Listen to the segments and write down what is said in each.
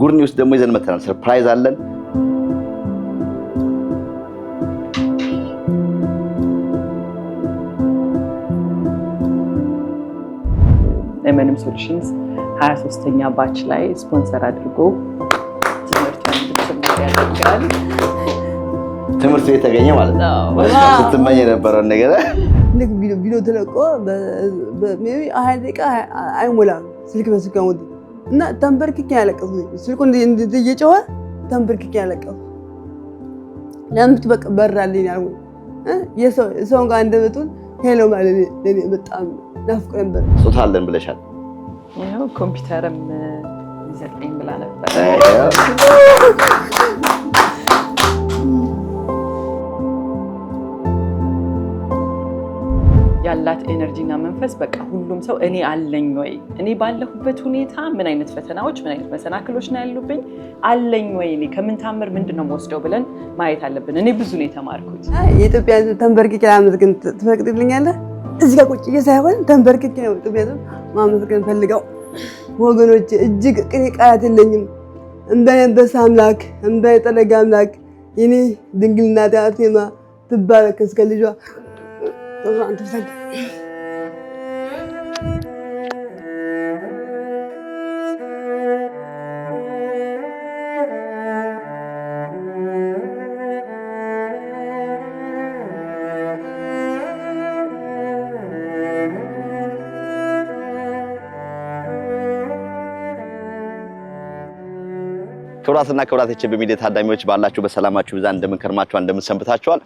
ጉድ ኒውስ ደግሞ ይዘን መተናል። ሰርፕራይዝ አለን። ኤምኤንም ሶሉሽንስ 23ኛ ባች ላይ ስፖንሰር አድርጎ ትምህርቱን እንድትማር ያደርጋል። ትምህርት ቤት ተገኘ ማለት ነው። ስትመኝ የነበረው ነገር ልክ ቪዲዮ ተለቆ በሜቢ 20 ደቂቃ አይሞላም ስልክ በስልክ ወጥ እና ተንበርክኬ ያለቀስኩ ስልኩ እየጮኸ ተንበርክኬ ያለቀስኩ ለምን ትበራልኝ ያልኩ የሰው ጋር እንደመጡን ሄሎ ማለት ለኔ በጣም ናፍቆ ነበር። ጾታ አለን ብለሻል። ያው ኮምፒውተርም ይዘልኝ ብላ ነበር። ያላት ኤነርጂና መንፈስ በቃ ሁሉም ሰው እኔ አለኝ ወይ እኔ ባለሁበት ሁኔታ ምን አይነት ፈተናዎች ምን አይነት መሰናክሎች ነው ያሉብኝ አለኝ ወይ እኔ ከምን ታምር ምንድነው ወስደው ብለን ማየት አለብን። እኔ ብዙ ነው የተማርኩት። የኢትዮጵያ ተንበርክኬ ለማመስገን ትፈቅድልኛለህ? እዚህ ጋር ቁጭ ሳይሆን ተንበርክኬ ነው ኢትዮጵያን ማመስገን ፈልገው ወገኖች እጅግ ቅኔ ቃላት የለኝም። እንዳይበሳ አምላክ እንዳይጠለጋ አምላክ የኔ ድንግልና አርሴማ ትባረክ እስከ ልጇ አንተ ሰግ ክብራትና ክብራቶች በሚዲያ ታዳሚዎች ባላችሁ በሰላማችሁ ብዛ እንደምንከርማችሁ እንደምንሰንብታችኋል።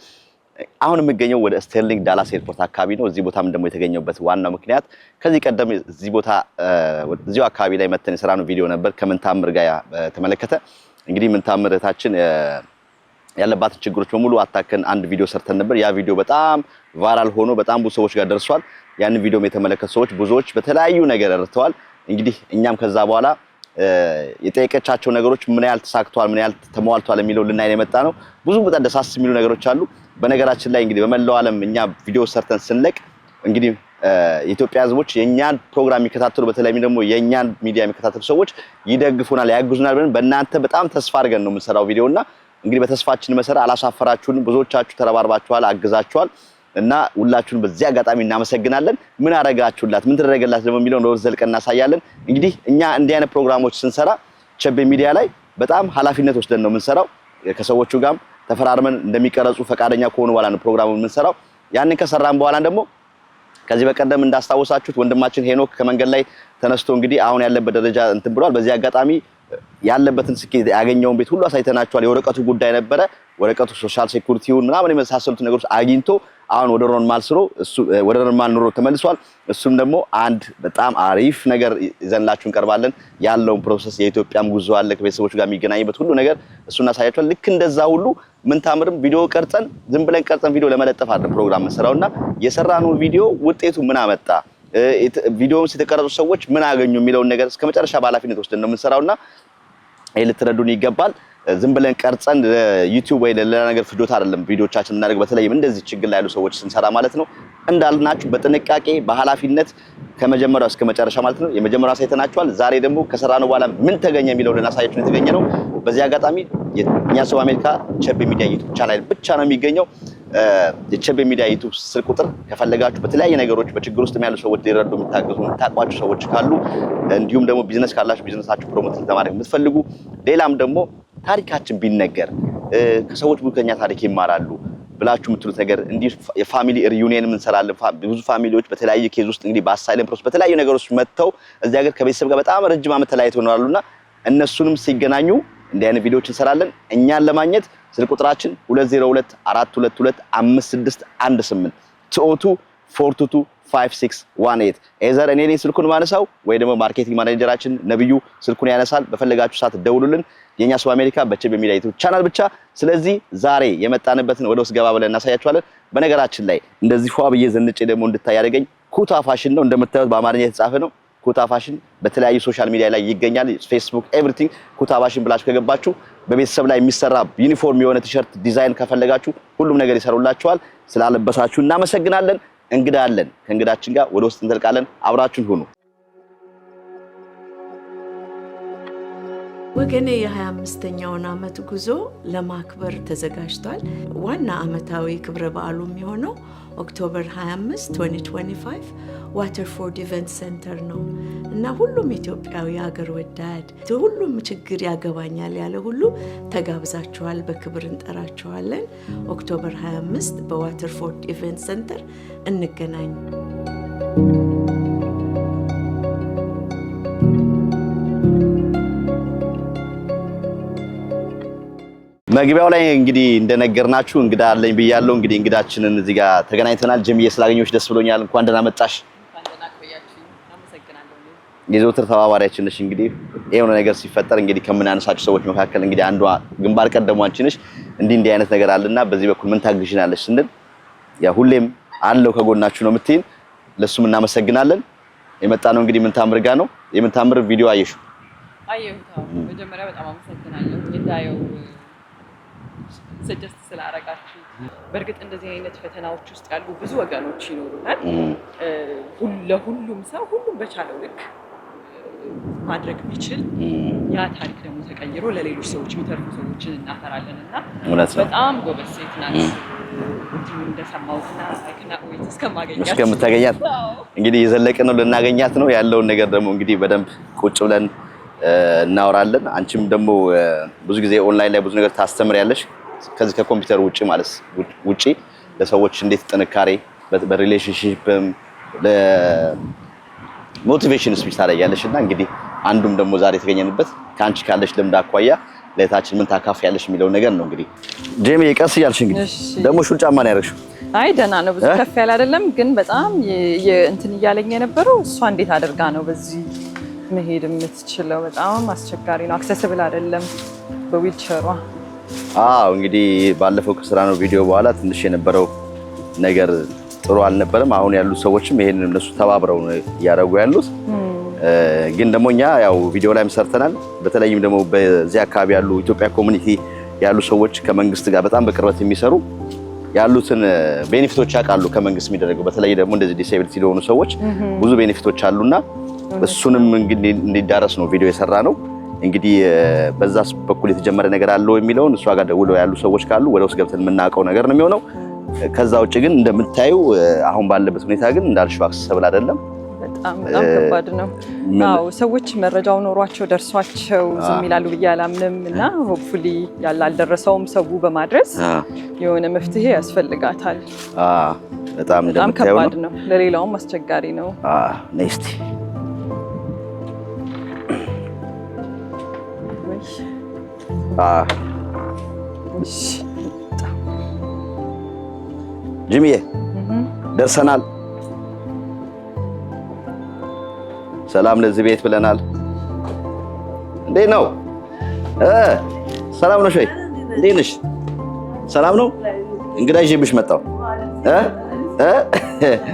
አሁን የምገኘው ወደ ስተርሊንግ ዳላስ ኤርፖርት አካባቢ ነው። እዚህ ቦታም ደግሞ የተገኘበት ዋናው ምክንያት ከዚህ ቀደም እዚህ ቦታ እዚሁ አካባቢ ላይ መተን የሰራነው ቪዲዮ ነበር ከምንታምር ጋር ተመለከተ። እንግዲህ ምንታምርታችን ያለባትን ችግሮች በሙሉ አታከን አንድ ቪዲዮ ሰርተን ነበር። ያ ቪዲዮ በጣም ቫይራል ሆኖ በጣም ብዙ ሰዎች ጋር ደርሷል። ያን ቪዲዮም የተመለከቱ ሰዎች ብዙዎች በተለያዩ ነገር ረድተዋል። እንግዲህ እኛም ከዛ በኋላ የጠየቀቻቸው ነገሮች ምን ያህል ተሳክቷል ምን ያህል ተሟልቷል የሚለው ልናይ የመጣ ነው። ብዙ በጣም ደሳስ የሚሉ ነገሮች አሉ። በነገራችን ላይ እንግዲህ በመላው ዓለም እኛ ቪዲዮ ሰርተን ስንለቅ እንግዲህ የኢትዮጵያ ሕዝቦች የኛን ፕሮግራም የሚከታተሉ በተለይም ደግሞ የኛን ሚዲያ የሚከታተሉ ሰዎች ይደግፉናል ያግዙናል ብለን በእናንተ በጣም ተስፋ አድርገን ነው የምንሰራው ቪዲዮና እንግዲህ በተስፋችን መሰረት አላሳፈራችሁንም። ብዙዎቻችሁ ተረባርባችኋል አግዛችኋል እና ሁላችሁን በዚህ አጋጣሚ እናመሰግናለን። ምን አረጋችሁላት ምን ተደረገላት ደግሞ የሚለው ነው ዘልቀን እናሳያለን። እንግዲህ እኛ እንዲህ አይነት ፕሮግራሞች ስንሰራ ቸቤ ሚዲያ ላይ በጣም ኃላፊነት ወስደን ነው የምንሰራው። ከሰዎቹ ጋርም ተፈራርመን እንደሚቀረጹ ፈቃደኛ ከሆኑ በኋላ ነው ፕሮግራሙን የምንሰራው። ያንን ከሰራን በኋላ ደግሞ ከዚህ በቀደም እንዳስታወሳችሁት ወንድማችን ሄኖክ ከመንገድ ላይ ተነስቶ እንግዲህ አሁን ያለበት ደረጃ እንትን ብሏል። በዚህ አጋጣሚ ያለበትን ስኬት ያገኘውን ቤት ሁሉ አሳይተናችኋል። የወረቀቱ ጉዳይ ነበረ። ወረቀቱ ሶሻል ሴኩሪቲውን ምናምን የመሳሰሉት ነገሮች አግኝቶ አሁን ወደ ኖርማል ስሮ እሱ ወደ ኖርማል ኑሮ ተመልሷል። እሱም ደግሞ አንድ በጣም አሪፍ ነገር ይዘንላችሁ እንቀርባለን። ያለውን ፕሮሰስ የኢትዮጵያም ጉዞ አለ ከቤተሰቦቹ ጋር የሚገናኝበት ሁሉ ነገር እሱና ሳያችኋል። ልክ እንደዛ ሁሉ ምንታምርም ቪዲዮ ቀርጸን ዝም ብለን ቀርጸን ቪዲዮ ለመለጠፍ አይደለም ፕሮግራም መስራውና የሰራነው ቪዲዮ ውጤቱ ምን አመጣ ቪዲዮውን ሲተቀረጹ ሰዎች ምን አገኙ የሚለውን ነገር እስከመጨረሻ በኃላፊነት ወስደን ነው የምንሰራውና ልትረዱን ይገባል። ዝም ብለን ቀርጸን ዩቲዩብ ወይ ለሌላ ነገር ፍጆታ አይደለም ቪዲዮቻችን እናደርግ። በተለይም እንደዚህ ችግር ላይ ያሉ ሰዎች ስንሰራ ማለት ነው እንዳልናችሁ በጥንቃቄ በኃላፊነት ከመጀመሪያው እስከ መጨረሻ ማለት ነው። የመጀመሪያው ሳይተናችኋል። ዛሬ ደግሞ ከሰራነው በኋላ ምን ተገኘ የሚለው ለናሳያችሁ የተገኘ ነው። በዚህ አጋጣሚ የኛ ሰው አሜሪካ ቸቤ ሚዲያ ዩቲዩብ ቻናል ብቻ ነው የሚገኘው። የቸቤ ሚዲያ ዩቲዩብ ስልክ ቁጥር ከፈለጋችሁ በተለያየ ነገሮች በችግር ውስጥ ያሉ ሰዎች ሊረዱ የምታገዙ የምታቋቸው ሰዎች ካሉ እንዲሁም ደግሞ ቢዝነስ ካላችሁ ቢዝነሳችሁ ፕሮሞት ለማድረግ የምትፈልጉ ሌላም ደግሞ ታሪካችን ቢነገር ከሰዎች ብዙ ከኛ ታሪክ ይማራሉ ብላችሁ የምትሉት ነገር እንዲህ የፋሚሊ ሪዩኒየን እንሰራለን። ብዙ ፋሚሊዎች በተለያየ ኬዝ ውስጥ እንግዲህ በአሳይለም ፕሮሰስ በተለያዩ ነገሮች መጥተው እዚህ ሀገር ከቤተሰብ ጋር በጣም ረጅም ዓመት ተለያይተው ይኖራሉና እነሱንም ሲገናኙ እንዲህ አይነት ቪዲዮዎች እንሰራለን። እኛን ለማግኘት ስልክ ቁጥራችን 202-422-5618 202-422-5618 ኤዘር እኔ ነኝ ስልኩን ማነሳው ወይ ደግሞ ማርኬቲንግ ማኔጀራችን ነብዩ ስልኩን ያነሳል። በፈለጋችሁ ሰዓት ደውሉልን። የኛ ሰው አሜሪካ በቸቤ ሚዲያ ዩቲዩብ ቻናል ብቻ። ስለዚህ ዛሬ የመጣንበትን ወደ ውስጥ ገባ ብለን እናሳያችኋለን። በነገራችን ላይ እንደዚህ ፏ ብዬ ዘንጬ ደግሞ እንድታይ ያደረገኝ ኩታ ፋሽን ነው። እንደምታዩት በአማርኛ የተጻፈ ነው። ኩታ ፋሽን በተለያዩ ሶሻል ሚዲያ ላይ ይገኛል። ፌስቡክ ኤቭሪቲንግ ኩታ ፋሽን ብላችሁ ከገባችሁ በቤተሰብ ላይ የሚሰራ ዩኒፎርም የሆነ ቲሸርት ዲዛይን ከፈለጋችሁ ሁሉም ነገር ይሰሩላችኋል። ስላለበሳችሁ እናመሰግናለን። እንግዳ አለን። ከእንግዳችን ጋር ወደ ውስጥ እንዘልቃለን። አብራችሁን ሁኑ። ወገኔ የ25ኛውን ዓመት ጉዞ ለማክበር ተዘጋጅቷል። ዋና ዓመታዊ ክብረ በዓሉ የሚሆነው ኦክቶበር 25 2025 ዋተርፎርድ ኢቨንት ሴንተር ነው እና ሁሉም ኢትዮጵያዊ ሀገር ወዳድ ሁሉም ችግር ያገባኛል ያለ ሁሉ ተጋብዛችኋል። በክብር እንጠራችኋለን። ኦክቶበር 25 በዋተርፎርድ ኢቨንት ሴንተር እንገናኝ። መግቢያው ላይ እንግዲህ እንደነገርናችሁ እንግዳ አለኝ ብያለሁ። እንግዲህ እንግዳችንን እዚህ ጋር ተገናኝተናል። ጀምዬ ስላገኘሁሽ ደስ ብሎኛል። እንኳን ደህና መጣሽ። የዘውትር ተባባሪያችን ነሽ። እንግዲህ የሆነ ነገር ሲፈጠር እንግዲህ ከምናነሳችሁ ሰዎች መካከል እንግዲህ አንዷ ግንባር ቀደሟ አንቺ ነሽ። እንዲህ አይነት ነገር አለና በዚህ በኩል ምን ታግዥናለሽ ስንል ያ ሁሌም አለው ከጎናችሁ ነው የምትይን። ለሱም እናመሰግናለን። የመጣ ነው እንግዲህ ምን ታምር ጋር ነው። የምን ታምር ቪዲዮ አየሽው? አየሁት። መጀመሪያ በጣም አመሰግናለሁ እንዳየው ሰጀስት ስላደረጋችሁ። በእርግጥ እንደዚህ አይነት ፈተናዎች ውስጥ ያሉ ብዙ ወገኖች ይኖሩናል። ለሁሉም ሰው ሁሉም በቻለው ልክ ማድረግ ቢችል ያ ታሪክ ደግሞ ተቀይሮ ለሌሎች ሰዎች የሚተርፉ ሰዎችን እናፈራለን እና በጣም ጎበዝ ሴት ናት። እንደሰማሁትና ወይት እስከምታገኛት እንግዲህ የዘለቅን ነው ልናገኛት ነው ያለውን ነገር ደግሞ እንግዲህ በደንብ ቁጭ ብለን እናወራለን። አንቺም ደግሞ ብዙ ጊዜ ኦንላይን ላይ ብዙ ነገር ታስተምሪያለሽ። ከዚህ ከኮምፒውተር ውጪ ማለት ውጪ ለሰዎች እንዴት ጥንካሬ በሪሌሽንሺፕም ለሞቲቬሽን ስፒች ታደርጊያለሽና እንግዲህ አንዱም ደግሞ ዛሬ የተገኘንበት ከአንቺ ካለሽ ልምድ አኳያ ለታችን ምን ታካፍያለሽ የሚለው ነገር ነው። እንግዲህ ጄሚ ቀስ እያልሽ እንግዲህ ደግሞ ሹል ጫማ ነው ያደረግሽው። አይ ደህና ነው፣ ብዙ ከፍ ያለ አይደለም፣ ግን በጣም እንትን እያለኝ የነበረው እሷ እንዴት አድርጋ ነው በዚህ መሄድ የምትችለው? በጣም አስቸጋሪ ነው፣ አክሰስብል አይደለም በዊልቸሯ። አዎ እንግዲህ ባለፈው ከስራ ነው ቪዲዮ በኋላ ትንሽ የነበረው ነገር ጥሩ አልነበረም። አሁን ያሉት ሰዎችም ይሄን እነሱ ተባብረው ያደረጉ ያሉት ግን ደግሞ እኛ ያው ቪዲዮ ላይም ሰርተናል። በተለይም ደግሞ በዚህ አካባቢ ያሉ ኢትዮጵያ ኮሚኒቲ ያሉ ሰዎች ከመንግስት ጋር በጣም በቅርበት የሚሰሩ ያሉትን ቤኔፊቶች ያውቃሉ። ከመንግስት የሚደረገው በተለይ ደግሞ እንደዚህ ዲሴቢሊቲ ለሆኑ ሰዎች ብዙ ቤኔፊቶች አሉና እሱንም እንግዲህ እንዲዳረስ ነው ቪዲዮ የሰራ ነው። እንግዲህ በዛ በኩል የተጀመረ ነገር አለው የሚለውን እሷ ጋር ደውለው ያሉ ሰዎች ካሉ ወደ ውስጥ ገብተን የምናውቀው ነገር ነው የሚሆነው። ከዛ ውጭ ግን እንደምታዩ አሁን ባለበት ሁኔታ ግን እንዳልሽው አክሰሰብል አይደለም። በጣም ከባድ ነው። አዎ ሰዎች መረጃው ኖሯቸው ደርሷቸው ዝም ይላሉ ብዬ አላምንም እና ሆፕፉሊ ያላልደረሰውም ሰው በማድረስ የሆነ መፍትሄ ያስፈልጋታል። በጣም ከባድ ነው፣ ለሌላውም አስቸጋሪ ነው። ኔክስት ጂሚዬ ደርሰናል። ሰላም ለዚህ ቤት ብለናል። እንዴት ነው? ሰላም ነሽ ወይ? እንዴት ነሽ? ሰላም ነው? እንግዳ ይዤብሽ መጣሁ።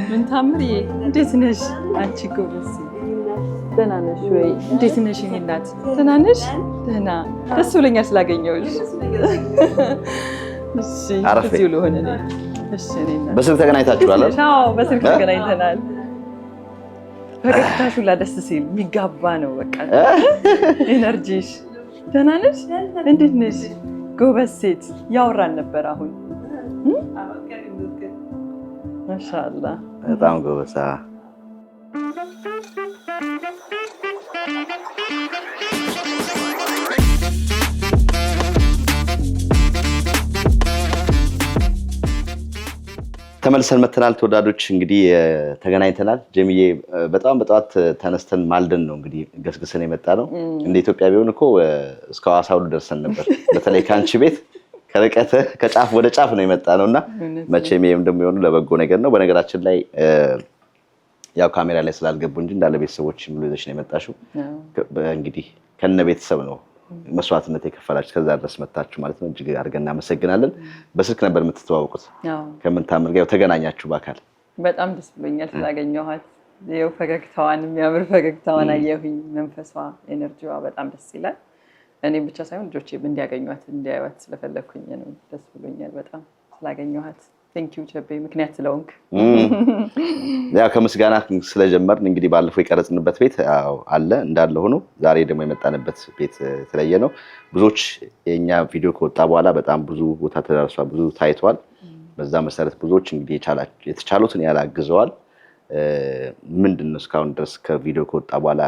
ምን ታምሪ፣ እንዴት ነሽ? አንቺ ጎበዝ ደህና ነሽ ወይ? እንዴት ነሽ? የእኔ እናት ደህና ነሽ? ደህና ደስ ብሎኛል ስላገኘሁሽ። እሺ እዚሁ ልሆን እኔ። እሺ እኔ እናት በስልክ ተገናኝታችኋል? አዎ በስልክ ተገናኝተናል። ፈገግታሽ ሁላ ደስ ሲል የሚጋባ ነው። በቃ ኤነርጂሽ። ደህና ነሽ? እንዴት ነሽ? ጎበዝ ሴት። ያወራን ነበር አሁን። ማሻአላህ በጣም ጎበዝ። ተመልሰን መተናል። ተወዳጆች እንግዲህ ተገናኝተናል። ጀምዬ በጣም በጠዋት ተነስተን ማልደን ነው እንግዲህ ገስግሰን የመጣ ነው። እንደ ኢትዮጵያ ቢሆን እኮ እስከ ሐዋሳ ሁሉ ደርሰን ነበር። በተለይ ከአንቺ ቤት ከርቀት ከጫፍ ወደ ጫፍ ነው የመጣ ነውና መቼም ይሄም ደግሞ የሆኑ ለበጎ ነገር ነው። በነገራችን ላይ ያው ካሜራ ላይ ስላልገቡ እንጂ እንዳለ ቤተሰቦች ሙሉ ይዘሽ ነው የመጣሽው። እንግዲህ ከነ ቤተሰብ ነው መስዋዕትነት የከፈላችሁ ከዛ ድረስ መጣችሁ ማለት ነው። እጅግ አድርገን እናመሰግናለን። በስልክ ነበር የምትተዋወቁት? ከምን ታምር ጋር ተገናኛችሁ በአካል? በጣም ደስ ብሎኛል ስላገኘኋት። ይኸው ፈገግታዋን የሚያምር ፈገግታዋን አየሁኝ። መንፈሷ ኤነርጂዋ በጣም ደስ ይላል። እኔም ብቻ ሳይሆን ልጆቼም እንዲያገኟት እንዲያዩት ስለፈለኩኝ ነው። ደስ ብሎኛል በጣም ስላገኘኋት። ቴንክ ዩ ቸቤ ምክንያት ስለሆንክ። ያው ከምስጋና ስለጀመርን እንግዲህ ባለፈው የቀረጽንበት ቤት አለ እንዳለ ሆኖ ዛሬ ደግሞ የመጣንበት ቤት የተለየ ነው። ብዙዎች የኛ ቪዲዮ ከወጣ በኋላ በጣም ብዙ ቦታ ተደርሷል፣ ብዙ ታይቷል። በዛ መሰረት ብዙዎች እንግዲህ የተቻሉትን ያላግዘዋል። ምንድነው እስካሁን ድረስ ከቪዲዮ ከወጣ በኋላ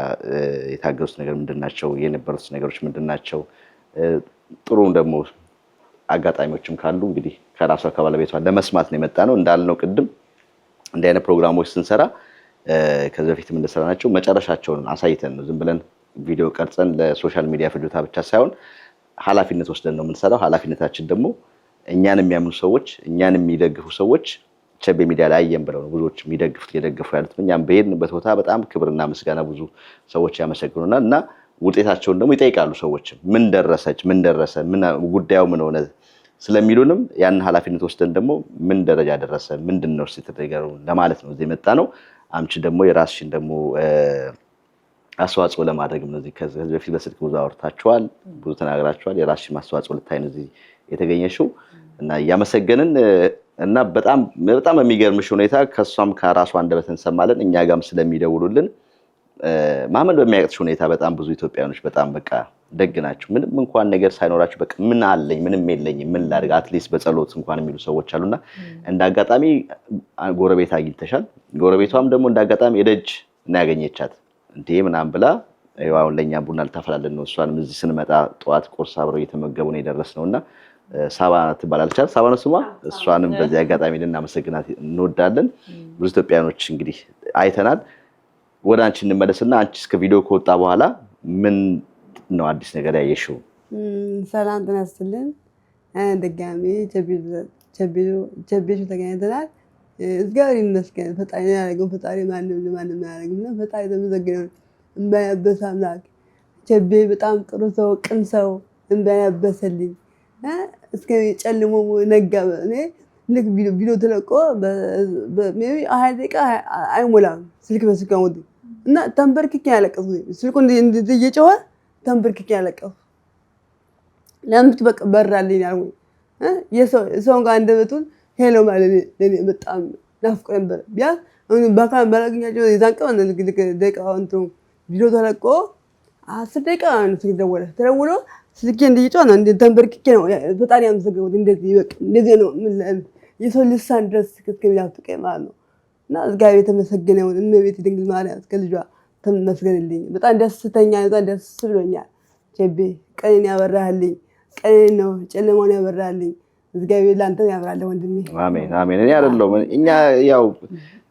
የታገዙት ነገር ምንድናቸው? የነበሩት ነገሮች ምንድናቸው? ጥሩ ደግሞ አጋጣሚዎችም ካሉ እንግዲህ ከራሷ ከባለቤቷ ለመስማት ነው የመጣነው። እንዳልነው ቅድም እንዲህ አይነት ፕሮግራሞች ስንሰራ ከዚህ በፊትም እንደሰራናቸው መጨረሻቸውን አሳይተን ነው። ዝም ብለን ቪዲዮ ቀርጸን ለሶሻል ሚዲያ ፍጆታ ብቻ ሳይሆን ኃላፊነት ወስደን ነው የምንሰራው። ኃላፊነታችን ደግሞ እኛን የሚያምኑ ሰዎች፣ እኛን የሚደግፉ ሰዎች ቸቤ ሚዲያ ላይ አየን ብለው ነው ብዙዎች የሚደግፉት እየደገፉ ያሉት። እኛም በሄድንበት ቦታ በጣም ክብርና ምስጋና ብዙ ሰዎች ያመሰግኑናል እና ውጤታቸውን ደግሞ ይጠይቃሉ። ሰዎች ምን ደረሰች፣ ምን ደረሰ፣ ምን ጉዳዩ ምን ሆነ ስለሚሉንም ያን ኃላፊነት ወስደን ደግሞ ምን ደረጃ ደረሰ፣ ምንድነው ሲተደገሩ ለማለት ነው እዚህ የመጣ ነው። አምቺ ደግሞ የራስሽን ደግሞ አስተዋጽኦ ለማድረግ ነው እዚህ ከዚህ በፊት በስልክ ብዙ አወርታችኋል፣ ብዙ ተናግራችኋል። የራስሽን አስተዋጽኦ ልታይ ነው እዚህ የተገኘሽው እና እያመሰገንን እና በጣም የሚገርምሽ ሁኔታ ከሷም ከራሷ አንደበት እንሰማለን። እኛ ጋርም ስለሚደውሉልን ማመን በሚያቅትሽ ሁኔታ በጣም ብዙ ኢትዮጵያኖች በጣም በቃ ደግ ናቸው። ምንም እንኳን ነገር ሳይኖራቸው በቃ ምን አለኝ ምንም የለኝም ምን ላድርግ አትሊስት በጸሎት እንኳን የሚሉ ሰዎች አሉና እንዳጋጣሚ ጎረቤት አግኝተሻል። ጎረቤቷም ደግሞ እንዳጋጣሚ የደጅ እና ያገኘቻት እንዴ ምናምን ብላ አሁን ለኛ ቡና ልታፈላልን ነው። እሷንም እዚህ ስንመጣ ጠዋት ቁርስ አብረው እየተመገቡ ነው የደረስነውና ሳባ ትባላለች። ሳባ ነው ስሟ። እሷንም በዚህ አጋጣሚ ልናመሰግናት እንወዳለን። ብዙ ኢትዮጵያኖች እንግዲህ አይተናል። ወደ አንቺ እንመለስና አንቺ እስከ ቪዲዮ ከወጣ በኋላ ምን ነው አዲስ ነገር ያየሽው? ሰላም ጤና ይስጥልን። ድጋሜ ቸቤ ተገናኝተናል። እግዚአብሔር ይመስገን። ፈጣሪ ያደረገው ፈጣሪ ማንም አያደርግምና ፈጣሪ ተመሰገነ። እንባዬን ያበሰ አምላክ ቸቤ በጣም ጥሩ ሰው፣ ቅን ሰው እንባዬን ያበሰልኝ እስከ ጨልሞ ነጋ። እኔ ልክ ቪዲዮ ተለቆ በሜቢ 20 ደቂቃ አይሞላም ስልክ በስልካው እና ተንበርክኬ ያለቀስኩ። ስልኩ እንደዚህ እየጮኸ ተንበርክኬ ያለቀስኩ። ለምን በቃ በራልኝ አልኩኝ። የሰው ጋር እንደበቱን ሄሎ ማለት ለኔ በጣም ናፍቆ ነበር። ቢያንስ አሁን በካም ባላገኛቸው የዛን ቀን ልክ ደቂቃው እንትን ቪዲዮ ተለቆ 10 ደቂቃ ነው ስልክ ተደውሎ ስልኬ እንደየጮኸ ነው ተንበርክኬ ነው ፈጣሪ ያመሰገንኩት። እንደዚህ በቃ እንደዚህ ነው የሰው ልሳን ድረስ እስከሚያፍቀኝ ማለት ነው። እና እግዚአብሔር የተመሰገነ ይሁን። እመቤቴ ድንግል ማርያም እስከ ልጇ ተመስገንልኝ። በጣም ደስተኛ በጣም ደስ ብሎኛል። ቸቤ ቀኔን ያበራህልኝ፣ ቀኔን ነው ጨለማውን ያበራህልኝ። እግዚአብሔር ላንተ ያብራልህ ወንድሜ። አሜን አሜን። እኔ አይደለሁም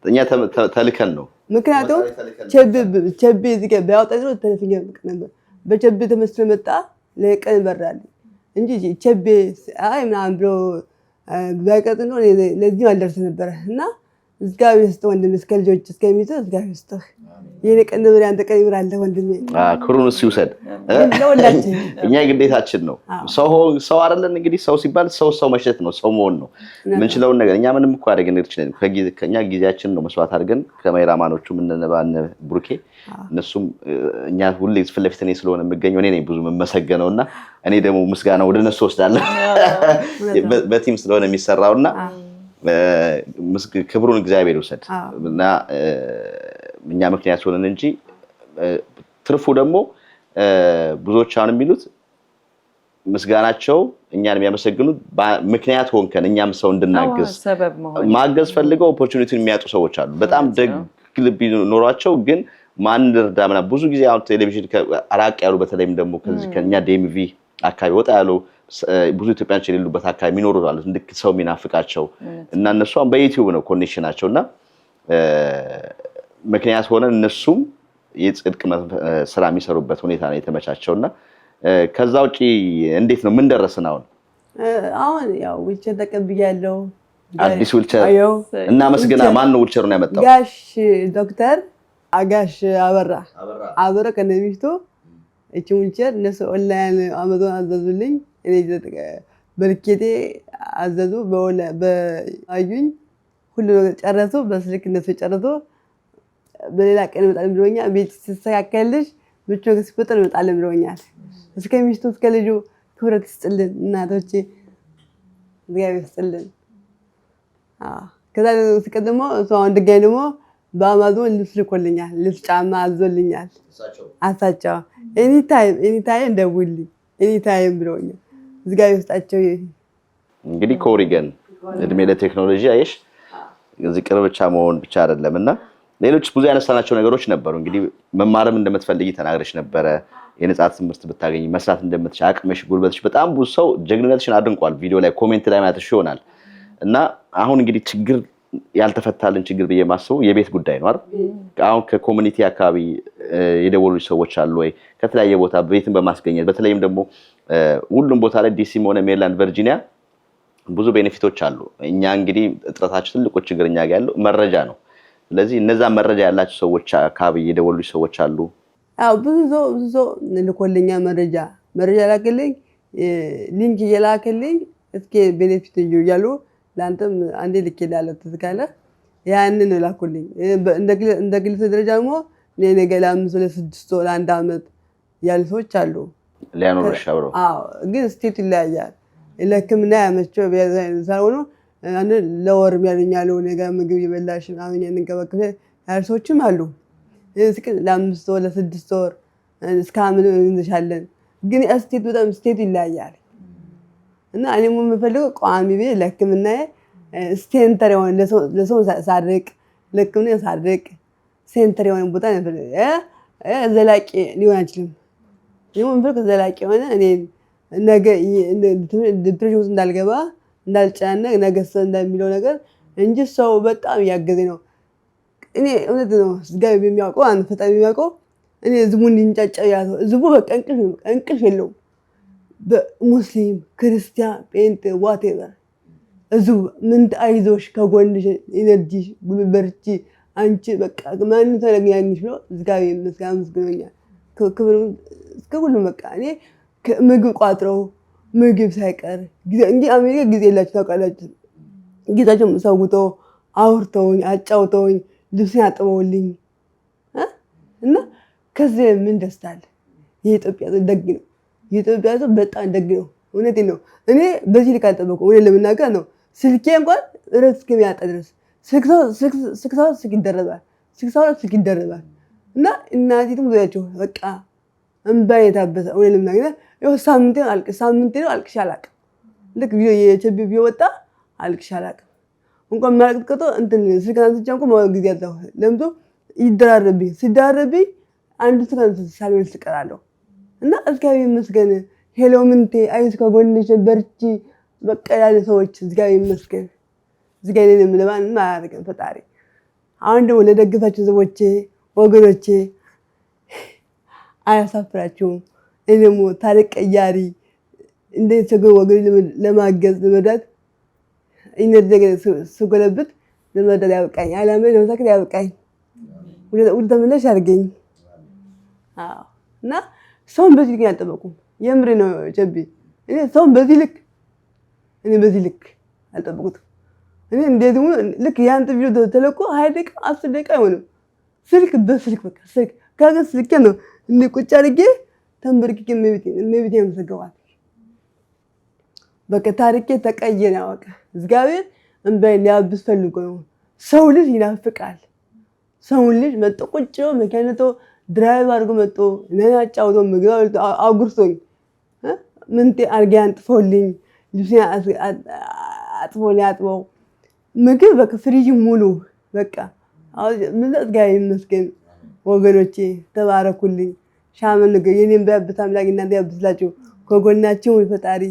እኛ ተልከን ነው። ምክንያቱም ቸቤ እዚህ ጋር ቢያወጣኝ ነው ተለፍኛ ነበር። በቸቤ ተመስሎ መጣ ለቀን በራልኝ እንጂ ቸቤ አይ ምናምን ብሎ ባይቀጥ ነው ለዚህ አልደርስ ነበረ። እና እግዚአብሔር ይስጥህ ወንድሜ፣ እስከ ልጆች እስከሚይዘው እግዚአብሔር ይስጥህ። የኔ ቀን ነበር ያንተ ቀን ይብራልህ ወንድሜ። ክሩን እሱ ይውሰድ። እኛ ግዴታችን ነው። ሰው አይደለን እንግዲህ ሰው ሲባል ሰው መሸት ነው፣ ሰው መሆን ነው። ምንችለውን ነገር እኛ ምንም እኮ አደረግን እርችነን ከኛ ጊዜያችን ነው መስዋዕት አድርገን ከመይራማኖቹ ምንነባን ብሩኬ እነሱም እኛ ሁሌ ፊት ለፊት እኔ ስለሆነ የምገኘው እኔ ነኝ ብዙ የምመሰገነውና እኔ ደግሞ ምስጋና ወደ እነሱ ወስዳለሁ በቲም ስለሆነ የሚሰራውና ክብሩን እግዚአብሔር ይውሰድ እና እኛ ምክንያት ሆነን እንጂ ትርፉ ደግሞ ብዙዎች አሁን የሚሉት ምስጋናቸው እኛን የሚያመሰግኑት ምክንያት ሆንከን እኛም ሰው እንድናገዝ ማገዝ ፈልገው ኦፖርቹኒቲውን የሚያጡ ሰዎች አሉ። በጣም ደግ ልብ ኖሯቸው ግን ማን እንደርዳምና ብዙ ጊዜ አሁን ቴሌቪዥን አራቅ ያሉ በተለይም ደግሞ ከኛ ዴምቪ አካባቢ ወጣ ያሉ ብዙ ኢትዮጵያኖች የሌሉበት አካባቢ የሚኖሩ አሉ። እንድክ ሰው የሚናፍቃቸው እና እነሱ አሁን በዩቲዩብ ነው ኮኔክሽናቸውና ምክንያት ሆነን እነሱም የጽድቅ ስራ የሚሰሩበት ሁኔታ ነው የተመቻቸውና ከዛ ውጪ እንዴት ነው ምን ደረስን? አሁን ያው ዊልቸር ተቀብያለሁ። አዲስ ዊልቸር እና መስገና ማን ነው ዊልቸሩን ያመጣው? ጋሽ ዶክተር አጋሽ አበራ ከነሚስቱ እቺ ዊልቸር እነሱ ኦንላይን አማዞን አዘዙልኝ። እኔ በልኬቴ አዘዙ በአዩኝ ሁሉ ነገር ጨረሱ። በስልክ እነሱ ጨረሱ። በሌላ ቀን መጣል ብሎኛል። ቤት ሲስተካከልሽ ብቻ ሲፈጠር መጣል ብሎኛል። እስከ ሚስቱ እስከ ልጁ ክብረት ይስጥልን። እናቶቼ እግዚአብሔር ይስጥልን። ከዛ ሲቀድሞ ሰው ድጋሚ ደግሞ በአማዞን ልብስ ልኮልኛል። ልብስ ጫማ አዞልኛል። አሳቸው ኤኒታይም ደውልኝ ኤኒታይም ብለውኛል። ዝጋቢ ውስጣቸው እንግዲህ ከኦሪገን እድሜ ለቴክኖሎጂ አይሽ እዚህ ቅርብ ብቻ መሆን ብቻ አይደለምና ሌሎች ብዙ ያነሳናቸው ነገሮች ነበሩ። እንግዲህ መማርም እንደምትፈልጊ ተናግረሽ ነበረ። የነጻ ትምህርት ብታገኝ መስራት እንደምትሽ አቅምሽ ጉልበትሽ በጣም ብዙ ሰው ጀግንነትሽን አድንቋል። ቪዲዮ ላይ ኮሜንት ላይ ማለትሽ ይሆናል እና አሁን እንግዲህ ችግር ያልተፈታልን ችግር በየማስበው የቤት ጉዳይ ነው አይደል? አሁን ከኮሚኒቲ አካባቢ የደወሉ ሰዎች አሉ ወይ? ከተለያየ ቦታ ቤትን በማስገኘት በተለይም ደግሞ ሁሉም ቦታ ላይ ዲሲም ሆነ ሜሪላንድ ቨርጂኒያ ብዙ ቤኔፊቶች አሉ። እኛ እንግዲህ እጥረታችን ትልቁ ችግር እኛ ጋር ያለው መረጃ ነው። ስለዚህ እነዛ መረጃ ያላቸው ሰዎች አካባቢ የደወሉ ሰዎች አሉ። አው ብዙ ሰው ልኮልኛ መረጃ ላከልኝ ሊንክ እየላከልኝ እስኪ ቤኔፊት ይያሉ ላንተም አንዴ ልኬላለሁ ተዝካለ ያንን ላኩልኝ። እንደ ግል ደረጃ ደግሞ ነገ ለ5 ለ6 ወር ለ1 አመት ያሉ ሰዎች አሉ ሊያኖርሽ አብረው። ግን ስቴት ይለያያል። ለሕክምና ያመቸው ሳይሆኑ አንድ ለወር የሚያገኛሉ ነገ ምግብ ይበላሽ አሁን እንከበከበ ያሉ ሰዎችም አሉ። እስኪ ለ5 ወር ለ6 ወር እስከ አመት እንሻለን። ግን ስቴት በጣም ስቴት ይለያያል። እና እኔም የምፈልገው ቋሚ ቤት ለሕክምና ሴንተር የሆነ ለሰው ሳድርቅ ለሕክምና ሳድርቅ ሴንተር የሆነ ቦታ ነው። ዘላቂ ሊሆን አይችልም። እኔም የምፈልገው ዘላቂ የሆነ እኔ ነገ ዲፕሬሽን ውስጥ እንዳልገባ እንዳልጨናነቅ ነገ እንደሚለው ነገር እንጂ ሰው በጣም እያገዘኝ ነው። እኔ እውነት ነው ስጋቢ የሚያውቀው አንተ ፈጣሪ የሚያውቀው እኔ ህዝቡን እንዲንጫጫ ያለው ህዝቡ በቃ እንቅልፍ የለውም። በሙስሊም ክርስቲያን ጴንጤ ዋቴቨር ህዝቡ ምን አይዞሽ ከጎንሽ ኢነርጂ ጉልበርቺ አንቺ በቃ ማን ተለኛኝሽ ነው ዝጋቢ መስጋምስገኛል ክብሩ እስከ ሁሉ በቃ እኔ ምግብ ቋጥረው ምግብ ሳይቀር እንጂ አሜሪካ ጊዜ የላችሁ ታውቃላችሁ። ጊዜያቸው ሰውቶ አውርተውኝ አጫውተውኝ ልብስ ያጥበውልኝ እና ከዚህ ምን ደስታ አለ? የኢትዮጵያ ደግ ነው። የኢትዮጵያ ሰው በጣም ደግ ነው። እውነቴን ነው። እኔ በዚህ ልክ አልጠበኩም። እኔ ለምናገር ነው ስልኬ እንኳን እረፍት እስከሚያጣ ድረስ ስልክ ይደረባል እና እናቴም ዙሪያቸው በቃ እንባዬ የታበሰ እውነት ለምናገር ይኸው ሳምንቴ ነው አልቅሼ አላውቅም። ልክ ቪዲዮ ወጣ አልቅሼ አላውቅም። እንኳን ማለቅቀቶ እንትን ስልክ አንስቼ እንኳን ማወቅ ጊዜ ያጣሁ ለምቶ ሲደራረብኝ አንዱ ስልክ ሳልመልስ እቀራለሁ እና እግዚአብሔር ይመስገን። ሄሎ ምንቴ አይዞሽ ከጎንሽ በርቺ በቃ ያለ ሰዎች እግዚአብሔር ይመስገን። እግዚአብሔር ለማንም አያደርግም ፈጣሪ። አሁን ደግሞ ለደገፋችሁ ሰዎች ወገኖቼ አያሳፍራችሁም። እኔ ደግሞ ታሪክ ቀያሪ እንዴት ሰው ወገን ለማገዝ ለመዳት ኢነርጂ ስጎለብት ለመዳት ያብቃኝ። አላማዬ ለመሳካት ያብቃኝ። ወደ ተመለሽ ያድርገኝ። እና ሰውን በዚህ ልክ አልጠበቁም። የምሬ ነው ጨቢ። እኔ ሰውን በዚህ ልክ አልጠበቁትም። እኔ እንዴት ሆኖ ልክ ያንተ ቪዲዮ ተለቆ 20 ደቂቃ 10 ደቂቃ አይሆንም ስልክ በቃ ስልክ ካገስ ልክ ነው እንዴ ቁጭ አድርጌ ተንበርክኬ መቤቴ ያመሰገዋል። በቃ ታሪኬ ተቀየረ። በቃ እግዚአብሔር እንባይ ሊያብስ ፈልጎ ነው። ሰው ልጅ ይናፍቃል። ሰው ልጅ መጥቶ ቁጭ ብሎ መካነቶ ድራይቭ አድርጎ መጥቶ እኔን አጫውቶ ምግብ አጉርሶኝ ምንቴ አልጋ አንጥፎልኝ ልብሴን አጥበው ምግብ በቃ ፍሪጅ ሙሉ በቃ ምንለት ጋር ይመስገን። ወገኖቼ ተባረኩልኝ። ሻመን ነገር የኔን በያብት አምላክ እናንተ ያብስላችሁ። ከጎናችሁ ፈጣሪ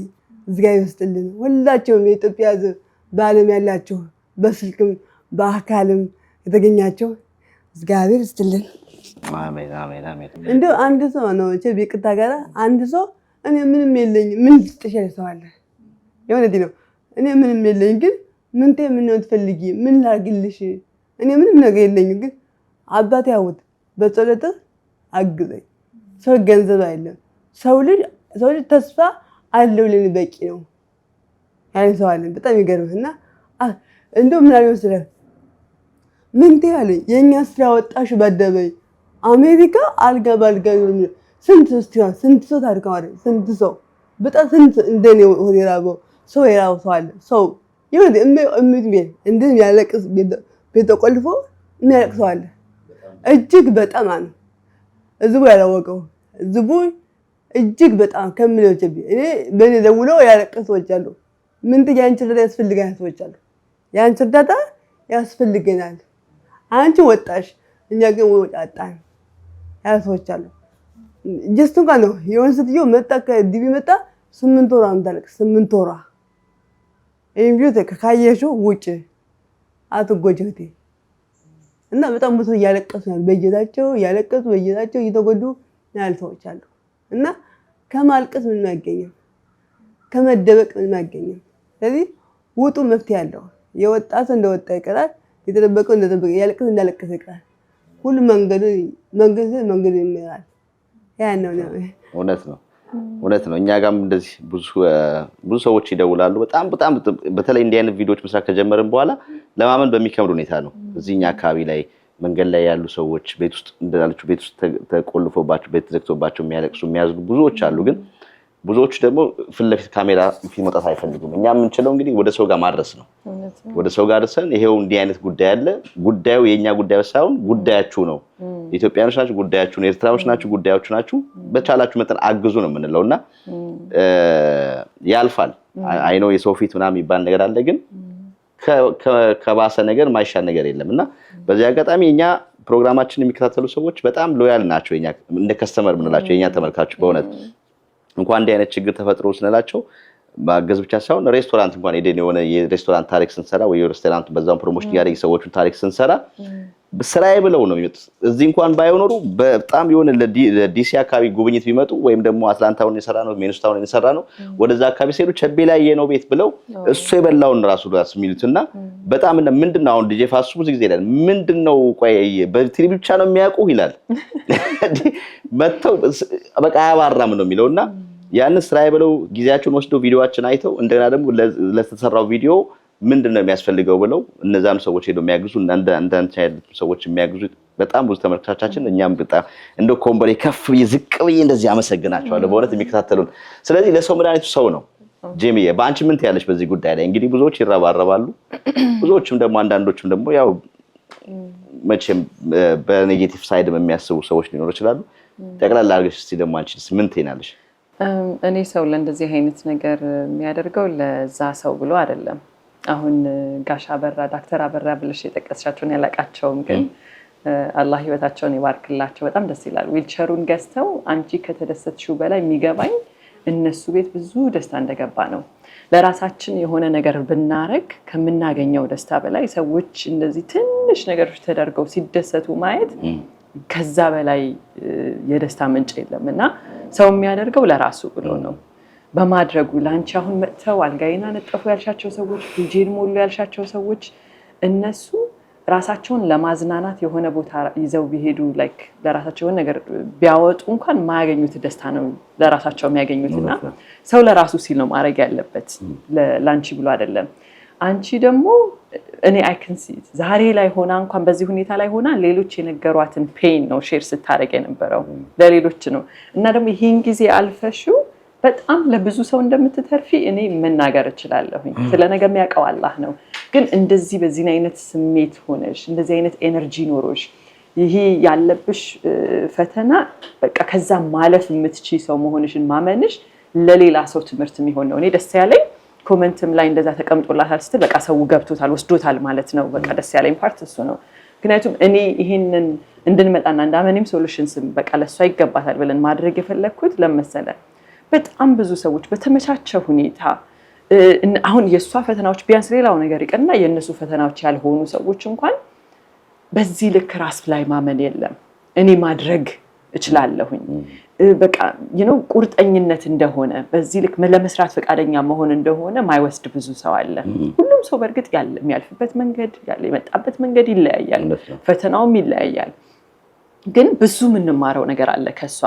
እግዚአብሔር ይስጥልን። ሁላችሁም የኢትዮጵያ ሕዝብ በዓለም ያላችሁ በስልክም በአካልም የተገኛችሁ እግዚአብሔር ይስጥልን። አሜን አሜን አሜን። እንደው አንድ ሰው ነው ቢቅታ ጋር አንድ ሰው እኔ ምንም የለኝም ምን ልስጥሽ ሰው አለ። የሆነዲ ነው እኔ ምንም የለኝም ግን ምንቴ ምን ነው ትፈልጊ ምን ላርግልሽ? እኔ ምንም ነገር የለኝም ግን አባቴ ያውት በጸሎት አግዘኝ። ሰው ገንዘብ አይደለም ሰው ልጅ ተስፋ አለው ለኔ በቂ ነው ያለ ሰው አለ። በጣም ይገርምና እንደው ምን አለ መሰለህ ምንቴ አለ የኛ ስራ ወጣሽ በደበይ አሜሪካ አልጋ ባልጋ ስንት ሰው ታሪክ ማለት ስንት ሰው በጣም ስንት እንደኔ ሆዴራቦ ሰው የራው ሰው አለ። ሰው ይሁን እምት ቤት እንደዚህ ያለቅስ ቤት ተቆልፎ የሚያለቅሰው አለ። እጅግ በጣም አነ ህዝቡ ያላወቀው ህዝቡ እጅግ በጣም ከሚለው እኔ በኔ ደውለው ያለቀሱ ሰዎች አሉ። ምን ያንቺ እርዳታ ያስፈልገናል ሰዎች አሉ። ያንቺ እርዳታ ያስፈልገናል፣ አንቺ ወጣሽ እኛ ግን ወጣን ያሉ ሰዎች አሉ። ጀስቱ ጋር ነው የሆነ ስትዮ መጣ ከዲቪ መጣ 8 ወራ እንዳለቅስ 8 ወራ ይሄን ቪዲዮ ካየሽው ውጪ አትጎጂውቴ እና በጣም ብዙ ያለቀሱ ነው በየታቸው ያለቀሱ በየታቸው እየተጎዱ ያሉ ሰዎች አሉ። እና ከማልቀስ ምን ማገኘው ከመደበቅ ምን ማገኘው። ስለዚህ ውጡ መፍትሄ ያለው የወጣት እንደወጣ ይቀራል፣ የተደበቀው እንደተደበቀ ያለቀስ እንዳለቀሰ ይቀራል። ሁሉ መንገድ ይመራል። ያን ነው እውነት ነው። እኛ ጋርም እንደዚህ ብዙ ሰዎች ይደውላሉ። በጣም በተለይ እንዲህ አይነት ቪዲዮዎች መስራት ከጀመርን በኋላ ለማመን በሚከብድ ሁኔታ ነው። እዚህኛ አካባቢ ላይ መንገድ ላይ ያሉ ሰዎች ቤት ውስጥ እንደላችሁ ቤት ውስጥ ተቆልፎባቸው ቤት ተዘግቶባቸው የሚያለቅሱ የሚያዝኑ ብዙዎች አሉ። ግን ብዙዎች ደግሞ ፊት ለፊት ካሜራ ፊት መውጣት አይፈልጉም። እኛ የምንችለው እንግዲህ ወደ ሰው ጋር ማድረስ ነው። ወደ ሰው ጋር ደርሰን ይሄው እንዲህ አይነት ጉዳይ አለ፣ ጉዳዩ የኛ ጉዳይ ሳይሆን ጉዳያችሁ ነው፣ ኢትዮጵያኖች ናችሁ ጉዳያችሁ ነው፣ ኤርትራዎች ናችሁ ጉዳያችሁ ናችሁ፣ በቻላችሁ መጠን አግዙ ነው የምንለውና ያልፋል። አይ ኖ የሰው ፊት ምናምን የሚባል ነገር አለ፣ ግን ከባሰ ነገር ማይሻል ነገር የለምና በዚህ አጋጣሚ እኛ ፕሮግራማችንን የሚከታተሉ ሰዎች በጣም ሎያል ናቸው። እኛ እንደ ከስተመር ምንላቸው የኛ ተመልካቾች በእውነት እንኳን እንዲህ አይነት ችግር ተፈጥሮ ስለላቸው ማገዝ ብቻ ሳይሆን ሬስቶራንት እንኳን ሄደን የሆነ የሬስቶራንት ታሪክ ስንሰራ ወይ የሬስቶራንት በዛው ፕሮሞሽን ያደረገ ሰዎችን ታሪክ ስንሰራ ስራዬ ብለው ነው የሚመጡት። እዚህ እንኳን ባይኖሩ በጣም የሆነ ለዲሲ አካባቢ ጉብኝት ቢመጡ ወይም ደግሞ አትላንታውን የሰራ ነው ሚኒስታውን የሰራ ነው ወደዛ አካባቢ ሲሄዱ ቸቤ ላይ የነው ቤት ብለው እሱ የበላውን ራሱ የሚሉትና በጣም ምንድነው አሁን ዲጄ ፋሱ ብዙ ጊዜ ይላል ምንድነው ቆይ በቲቪ ብቻ ነው የሚያውቁ ይላል መተው በቃ ያባራም ነው የሚለውና ያን ስራዬ ብለው ጊዜያቸውን ወስደው ቪዲዮአችን አይተው እንደገና ደግሞ ለተሰራው ቪዲዮ ምንድነው የሚያስፈልገው ብለው እነዛም ሰዎች ሄደው የሚያግዙ እንዳንተ አይነት ሰዎች የሚያግዙ በጣም ብዙ ተመልካቾቻችን እኛም በጣም እንደው ኮምቦሌ ከፍ ይዝቅ ብዬ እንደዚህ አመሰግናቸዋለሁ በእውነት የሚከታተሉን። ስለዚህ ለሰው መድኃኒቱ ሰው ነው። ጄሚዬ በአንቺ ምን ትያለሽ በዚህ ጉዳይ ላይ? እንግዲህ ብዙዎች ይረባረባሉ፣ ብዙዎችም ደግሞ አንዳንዶችም ደግሞ ያው መቼም በኔጌቲቭ ሳይድ የሚያስቡ ሰዎች ሊኖሩ ይችላሉ። ጠቅላላ አድርገሽ እስቲ ደግሞ አንቺስ ምን ትይናለሽ? እኔ ሰው ለእንደዚህ አይነት ነገር የሚያደርገው ለዛ ሰው ብሎ አይደለም። አሁን ጋሽ አበራ ዶክተር አበራ ብለሽ የጠቀስሻቸውን ያላቃቸውም ግን አላህ ህይወታቸውን ይባርክላቸው በጣም ደስ ይላል። ዊልቸሩን ገዝተው አንቺ ከተደሰትሽው በላይ የሚገባኝ እነሱ ቤት ብዙ ደስታ እንደገባ ነው። ለራሳችን የሆነ ነገር ብናረግ ከምናገኘው ደስታ በላይ ሰዎች እንደዚህ ትንሽ ነገሮች ተደርገው ሲደሰቱ ማየት ከዛ በላይ የደስታ ምንጭ የለምና ሰው የሚያደርገው ለራሱ ብሎ ነው በማድረጉ ላንቺ አሁን መጥተው አልጋይና ነጠፉ ያልሻቸው ሰዎች ዲጄን ሞሉ ያልሻቸው ሰዎች እነሱ ራሳቸውን ለማዝናናት የሆነ ቦታ ይዘው ቢሄዱ ላይክ ለራሳቸው የሆነ ነገር ቢያወጡ እንኳን ማያገኙት ደስታ ነው ለራሳቸው የሚያገኙትና ሰው ለራሱ ሲል ነው ማድረግ ያለበት ላንቺ ብሎ አይደለም። አንቺ ደግሞ እኔ አይ ካን ሲ ዛሬ ላይ ሆና እንኳን በዚህ ሁኔታ ላይ ሆና ሌሎች የነገሯትን ፔን ነው ሼር ስታደርግ የነበረው ለሌሎች ነው እና ደግሞ ይሄን ጊዜ አልፈሽው በጣም ለብዙ ሰው እንደምትተርፊ እኔ መናገር እችላለሁኝ። ስለ ነገር የሚያውቀው አላህ ነው። ግን እንደዚህ በዚህ አይነት ስሜት ሆነሽ እንደዚህ አይነት ኤነርጂ ኖሮሽ ይሄ ያለብሽ ፈተና በቃ ከዛ ማለፍ የምትችይ ሰው መሆንሽን ማመንሽ ለሌላ ሰው ትምህርት የሚሆን ነው። እኔ ደስ ያለኝ ኮሜንትም ላይ እንደዛ ተቀምጦላታል ስትል በቃ ሰው ገብቶታል ወስዶታል ማለት ነው። በቃ ደስ ያለኝ ፓርት እሱ ነው። ምክንያቱም እኔ ይሄንን እንድንመጣና እንዳመንም ሶሉሽንስም በቃ ለሷ ይገባታል ብለን ማድረግ የፈለኩት ለመሰለ በጣም ብዙ ሰዎች በተመቻቸ ሁኔታ አሁን የሷ ፈተናዎች ቢያንስ ሌላው ነገር ይቀርና የነሱ ፈተናዎች ያልሆኑ ሰዎች እንኳን በዚህ ልክ ራስ ላይ ማመን የለም እኔ ማድረግ እችላለሁኝ በቃ ቁርጠኝነት እንደሆነ በዚህ ልክ ለመስራት ፈቃደኛ መሆን እንደሆነ ማይወስድ ብዙ ሰው አለ። ሁሉም ሰው በርግጥ ያለ የሚያልፍበት መንገድ ያለ የመጣበት መንገድ ይለያያል፣ ፈተናውም ይለያያል። ግን ብዙ የምንማረው ነገር አለ ከሷ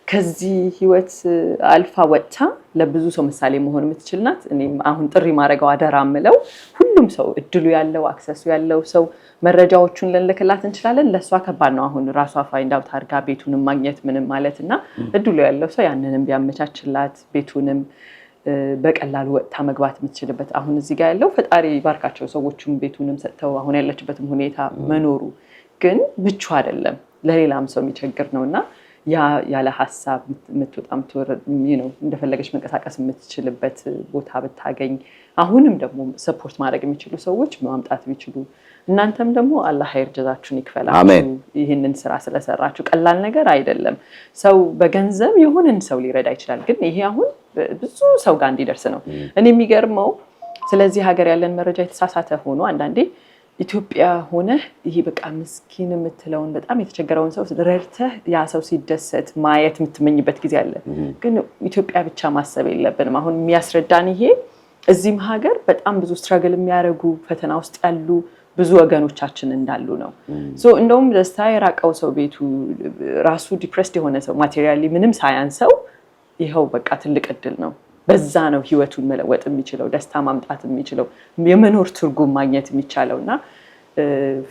ከዚህ ህይወት አልፋ ወጥታ ለብዙ ሰው ምሳሌ መሆን የምትችል ናት። እኔም አሁን ጥሪ ማድረገው አደራ ምለው ሁሉም ሰው እድሉ ያለው አክሰሱ ያለው ሰው መረጃዎቹን ልንልክላት እንችላለን። ለሷ ከባድ ነው አሁን ራሷ ፋይንድ አውት አድርጋ ቤቱንም ማግኘት ምንም ማለትና እድሉ ያለው ሰው ያንንም ቢያመቻችላት ቤቱንም በቀላሉ ወጥታ መግባት የምትችልበት አሁን እዚህ ጋር ያለው ፈጣሪ ባርካቸው ሰዎቹም ቤቱንም ሰጥተው አሁን ያለችበትም ሁኔታ መኖሩ ግን ምቹ አይደለም ለሌላም ሰው የሚቸግር ነውና ያ ያለ ሐሳብ የምትወጣም እንደፈለገች መንቀሳቀስ የምትችልበት ቦታ ብታገኝ አሁንም ደግሞ ሰፖርት ማድረግ የሚችሉ ሰዎች ማምጣት ቢችሉ እናንተም ደግሞ አላህ ኸይር ጀዛችሁን ይክፈላችሁ ይሄንን ስራ ስለሰራችሁ ቀላል ነገር አይደለም ሰው በገንዘብ የሆነን ሰው ሊረዳ ይችላል ግን ይሄ አሁን ብዙ ሰው ጋር እንዲደርስ ነው እኔ የሚገርመው ስለዚህ ሀገር ያለን መረጃ የተሳሳተ ሆኖ አንዳንዴ ኢትዮጵያ ሆነ ይሄ በቃ ምስኪን የምትለውን በጣም የተቸገረውን ሰው ረድተህ ያ ሰው ሲደሰት ማየት የምትመኝበት ጊዜ አለ ግን ኢትዮጵያ ብቻ ማሰብ የለብንም አሁን የሚያስረዳን ይሄ እዚህም ሀገር በጣም ብዙ ስትራግል የሚያደርጉ ፈተና ውስጥ ያሉ ብዙ ወገኖቻችን እንዳሉ ነው እንደውም ደስታ የራቀው ሰው ቤቱ ራሱ ዲፕሬስድ የሆነ ሰው ማቴሪያሊ ምንም ሳያንሰው ይኸው በቃ ትልቅ እድል ነው በዛ ነው ህይወቱን መለወጥ የሚችለው ደስታ ማምጣት የሚችለው የመኖር ትርጉም ማግኘት የሚቻለውና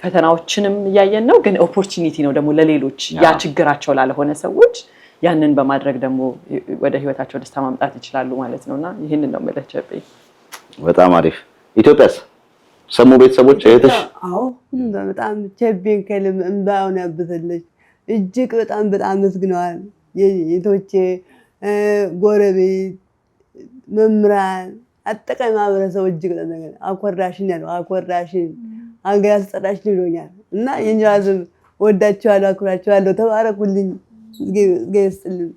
ፈተናዎችንም ያየን ነው ግን ኦፖርቹኒቲ ነው ደግሞ ለሌሎች ያ ችግራቸው ላለሆነ ሰዎች ያንን በማድረግ ደግሞ ወደ ህይወታቸው ደስታ ማምጣት ይችላሉ ማለት ነውና ይሄንን ነው መለቸበይ በጣም አሪፍ ኢትዮጵያስ ሰሙ ቤተሰቦች እህትሽ አዎ በጣም ቸቤን ከልም እንባውን ያብሰልሽ እጅግ በጣም መስግነዋል የቶቼ ጎረቤት መምራን አጠቃላይ ማህበረሰብ እጅግ በጣም ነገር አኮራሽን ያለው አኮራሽን አገር ያስጠራሽ ይሉኛል እና የኛዝም ወዳቸዋለሁ አኩራቸዋለሁ ተባረኩልኝ ገይስልኝ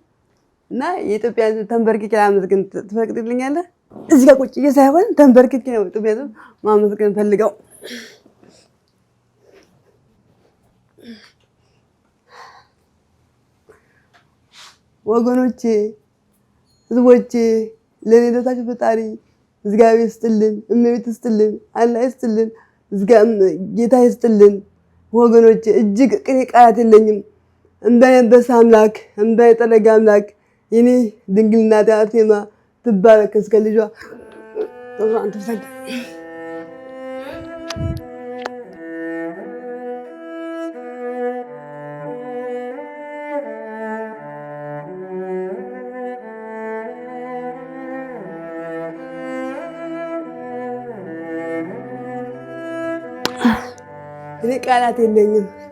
እና የኢትዮጵያ ተንበርክኬ ላመስግን ትፈቅድልኛለህ እዚህ ጋር ቁጭ ሳይሆን ተንበርክኬ ነው ኢትዮጵያም ማመስገን ፈልገው ወገኖቼ ህዝቦቼ ለኔታችሁ ፈጣሪ እግዚአብሔር ይስጥልን እመቤት ይስጥልን አላህ ይስጥልን ጌታ ይስጥልን ወገኖቼ እጅግ ቅኔ ቃላት የለኝም እንባዬ አምላክ እንባዬ ጠረጋ አምላክ የኔ ድንግልና አርሴማ ትባረክ እስከ ልጇ ተብራን ተሰግ እኔ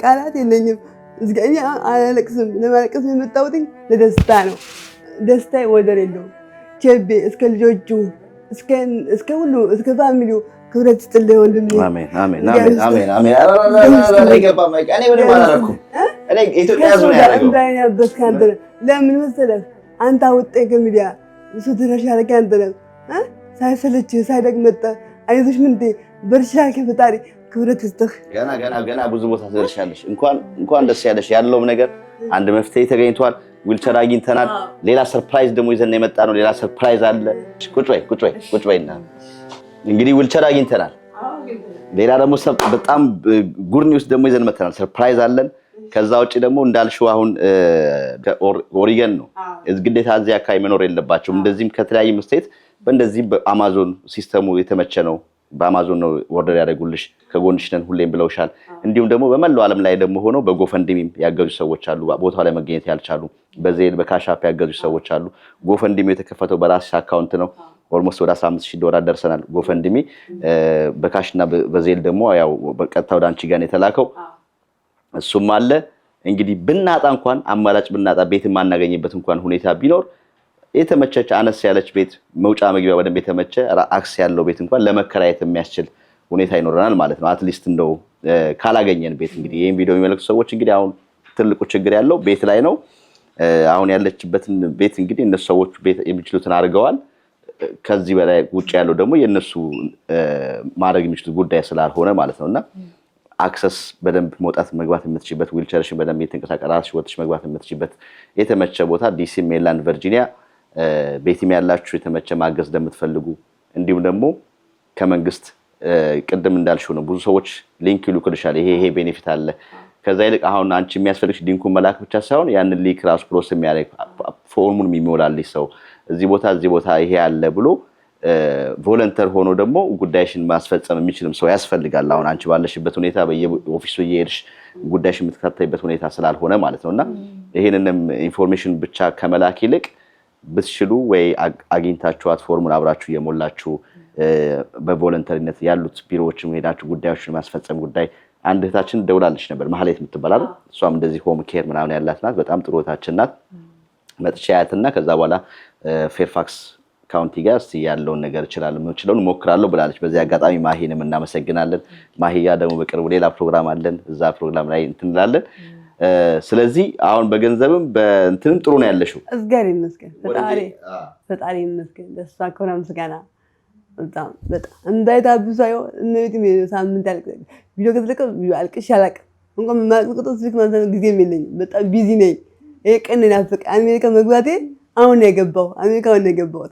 ቃላት የለኝም እዝጋኛ አላለቅስም ለማለቅስ የመጣሁት ለደስታ ነው ደስታዬ ወደር የለውም ቸቤ እስከ ልጆቹ እስከ ሁሉ እስከ ፋሚሊው ክብረት ይስጥልኝ ወንድሜ አሜን አሜን አሜን አሜን አሜን አረጋባ ማይቃኔ ወደ ማራረኩ እኔ ኢትዮጵያ ዞን ያደረገው ለምን መሰለህ አንተ አውጥተህ ከሚዲያ እሱ ተረሻለ ካንተ ሳይሰለች ሳይደግመጣ አይዞሽ ምንቴ በርሻል ከፈጣሪ ክብረት ይስጥህ ገና ብዙ ቦታ ትደርሻለሽ እንኳን ደስ ያለሽ ያለውም ነገር አንድ መፍትሄ ተገኝቷል ዊልቸር አግኝተናል ሌላ ሰርፕራይዝ ደግሞ ይዘን የመጣ ነው ሌላ ሰርፕራይዝ አለ ቁጭ በይና እንግዲህ ዊልቸር አግኝተናል ሌላ ደግሞ በጣም ጉድ ኒውስ ደግሞ ይዘን መጥተናል ሰርፕራይዝ አለን ከዛ ውጪ ደግሞ እንዳልሽው አሁን ኦሪገን ነው ግዴታ እዚህ አካባቢ መኖር የለባቸውም እንደዚህም ከተለያየ ስቴት በእንደዚህ በአማዞን ሲስተሙ የተመቸ ነው በአማዞን ነው ኦርደር ያደርጉልሽ ከጎንሽ ነን ሁሌም ብለውሻል እንዲሁም ደግሞ በመላው ዓለም ላይ ደግሞ ሆኖ በጎፈንዲሚም ያገዙ ሰዎች አሉ ቦታው ላይ መገኘት ያልቻሉ በዜል በካሻፕ ያገዙ ሰዎች አሉ ጎፈንዲሚ የተከፈተው በራስሽ አካውንት ነው ኦልሞስት ወደ $15,000 ደርሰናል ጎፈንዲሚ በካሽና በዜል ደግሞ ያው በቀጥታ ወደ አንቺ ጋር የተላከው እሱም አለ እንግዲህ ብናጣ እንኳን አማራጭ ብናጣ ቤት ማናገኝበት እንኳን ሁኔታ ቢኖር የተመቸች አነስ ያለች ቤት መውጫ መግቢያ ወደም የተመቸ አክስ ያለው ቤት እንኳን ለመከራየት የሚያስችል ሁኔታ ይኖርናል ማለት ነው አትሊስት እንደው ካላገኘን ቤት እንግዲህ ይሄን ቪዲዮ የሚመለከቱ ሰዎች እንግዲህ አሁን ትልቁ ችግር ያለው ቤት ላይ ነው አሁን ያለችበትን ቤት እንግዲህ እነሱ ሰዎች ቤት የሚችሉትን አድርገዋል ከዚህ በላይ ውጭ ያለው ደግሞ የነሱ ማድረግ የሚችሉት ጉዳይ ስላልሆነ ማለት ነውና አክሰስ በደንብ መውጣት መግባት የምትችልበት ዊልቸርሽን በደንብ የተንቀሳቀራሽ ወጥሽ መግባት የምትችልበት የተመቸ ቦታ ዲሲ ሜሪላንድ ቨርጂኒያ ቤትም ያላችሁ የተመቸ ማገዝ እንደምትፈልጉ እንዲሁም ደግሞ ከመንግስት ቅድም እንዳልሽው ነው ብዙ ሰዎች ሊንክ ይልኩልሻል ይሄ ቤኔፊት አለ ከዛ ይልቅ አሁን አንቺ የሚያስፈልግሽ ሊንኩን መላክ ብቻ ሳይሆን ያንን ሊንክ ራሱ ፕሮሰስ የሚያደርግ ፎርሙን የሚሞላልሽ ሰው እዚህ ቦታ ይሄ አለ ብሎ ቮለንተር ሆኖ ደግሞ ጉዳይሽን ማስፈጸም የሚችልም ሰው ያስፈልጋል አሁን አንቺ ባለሽበት ሁኔታ በየኦፊሱ እየሄድሽ ጉዳይሽን የምትከታተይበት ሁኔታ ስላልሆነ ማለት ነውና ይሄንንም ኢንፎርሜሽን ብቻ ከመላክ ይልቅ ብትችሉ ወይ አግኝታችኋት ፎርሙን አብራችሁ የሞላችሁ በቮለንተሪነት ያሉት ቢሮዎችም ሄዳችሁ ጉዳዮችን ማስፈጸም ጉዳይ አንድ እህታችን ደውላለች ነበር ማህሌት የምትባል አይደል እሷም እንደዚህ ሆም ኬር ምናምን ያላት ናት በጣም ጥሩ እህታችን ናት መጥቻ ያያትና ከዛ በኋላ ፌርፋክስ ካውንቲ ጋር እስቲ ያለውን ነገር እችላለሁ ሞክራለሁ ብላለች በዚህ አጋጣሚ ማሂንም እናመሰግናለን ማሂያ ደግሞ በቅርቡ ሌላ ፕሮግራም አለን እዛ ፕሮግራም ላይ እንትንላለን ስለዚህ አሁን በገንዘብም በእንትንም ጥሩ ነው ያለሽው እግዚአብሔር ይመስገን ፈጣሪ ይመስገን ደስ አከውና ምስጋና በጣም እንዳይታብሳዩ እነዚህ ሳምንት ያልቀኝ ቪዲዮ ከተለቀ ቪዲዮ አልቅሽ ያላቅ እንኳን ማጥቅጦ ስልክ ማለት ጊዜ የለኝም በጣም ቢዚ ነኝ ይሄ ቀን ናፍቅ አሜሪካ መግባቴ አሁን የገባው አሜሪካ አሁን የገባው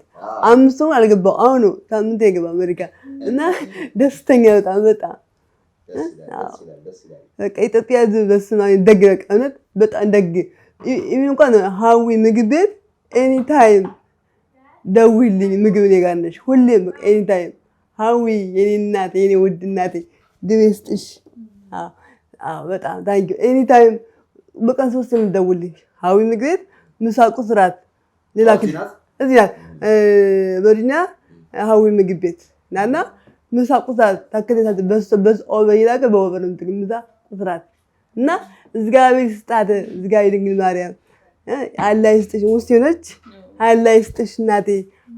5 ወር አልገባው አሁን ሳምንት የገባው አሜሪካ እና ደስተኛ በጣም በቃ ኢትዮጵያ በስማኝ ደግ ቀነት በጣም ደግ እንኳን ሃዊ ምግብ ቤት ኤኒ ታይም ደውልኝ ምግብ ጋር ነሽ ሁሌም በቃ ኤኒ ታይም ሃዊ የኔ እናት የኔ ውድ እናቴ ድሬስጥሽ በጣም ታንኪ ኤኒ ታይም በቃ 3 ሰዓት ደውልኝ ሃዊ ምግብ ቤት ምሳቁ ስራት ሌላ እዚህ በርኛ ሃዊ ምግብ ቤት ናና ምሳቁ ስራት ታከለታት በስ ኦበይላከ በወበረም ትግምዛ ስራት እና እግዚአብሔር ይስጣት እግዚአብሔር ድንግል ማርያም አላህ ይስጥሽ ሙስሊሞች አላህ ይስጥሽ እናቴ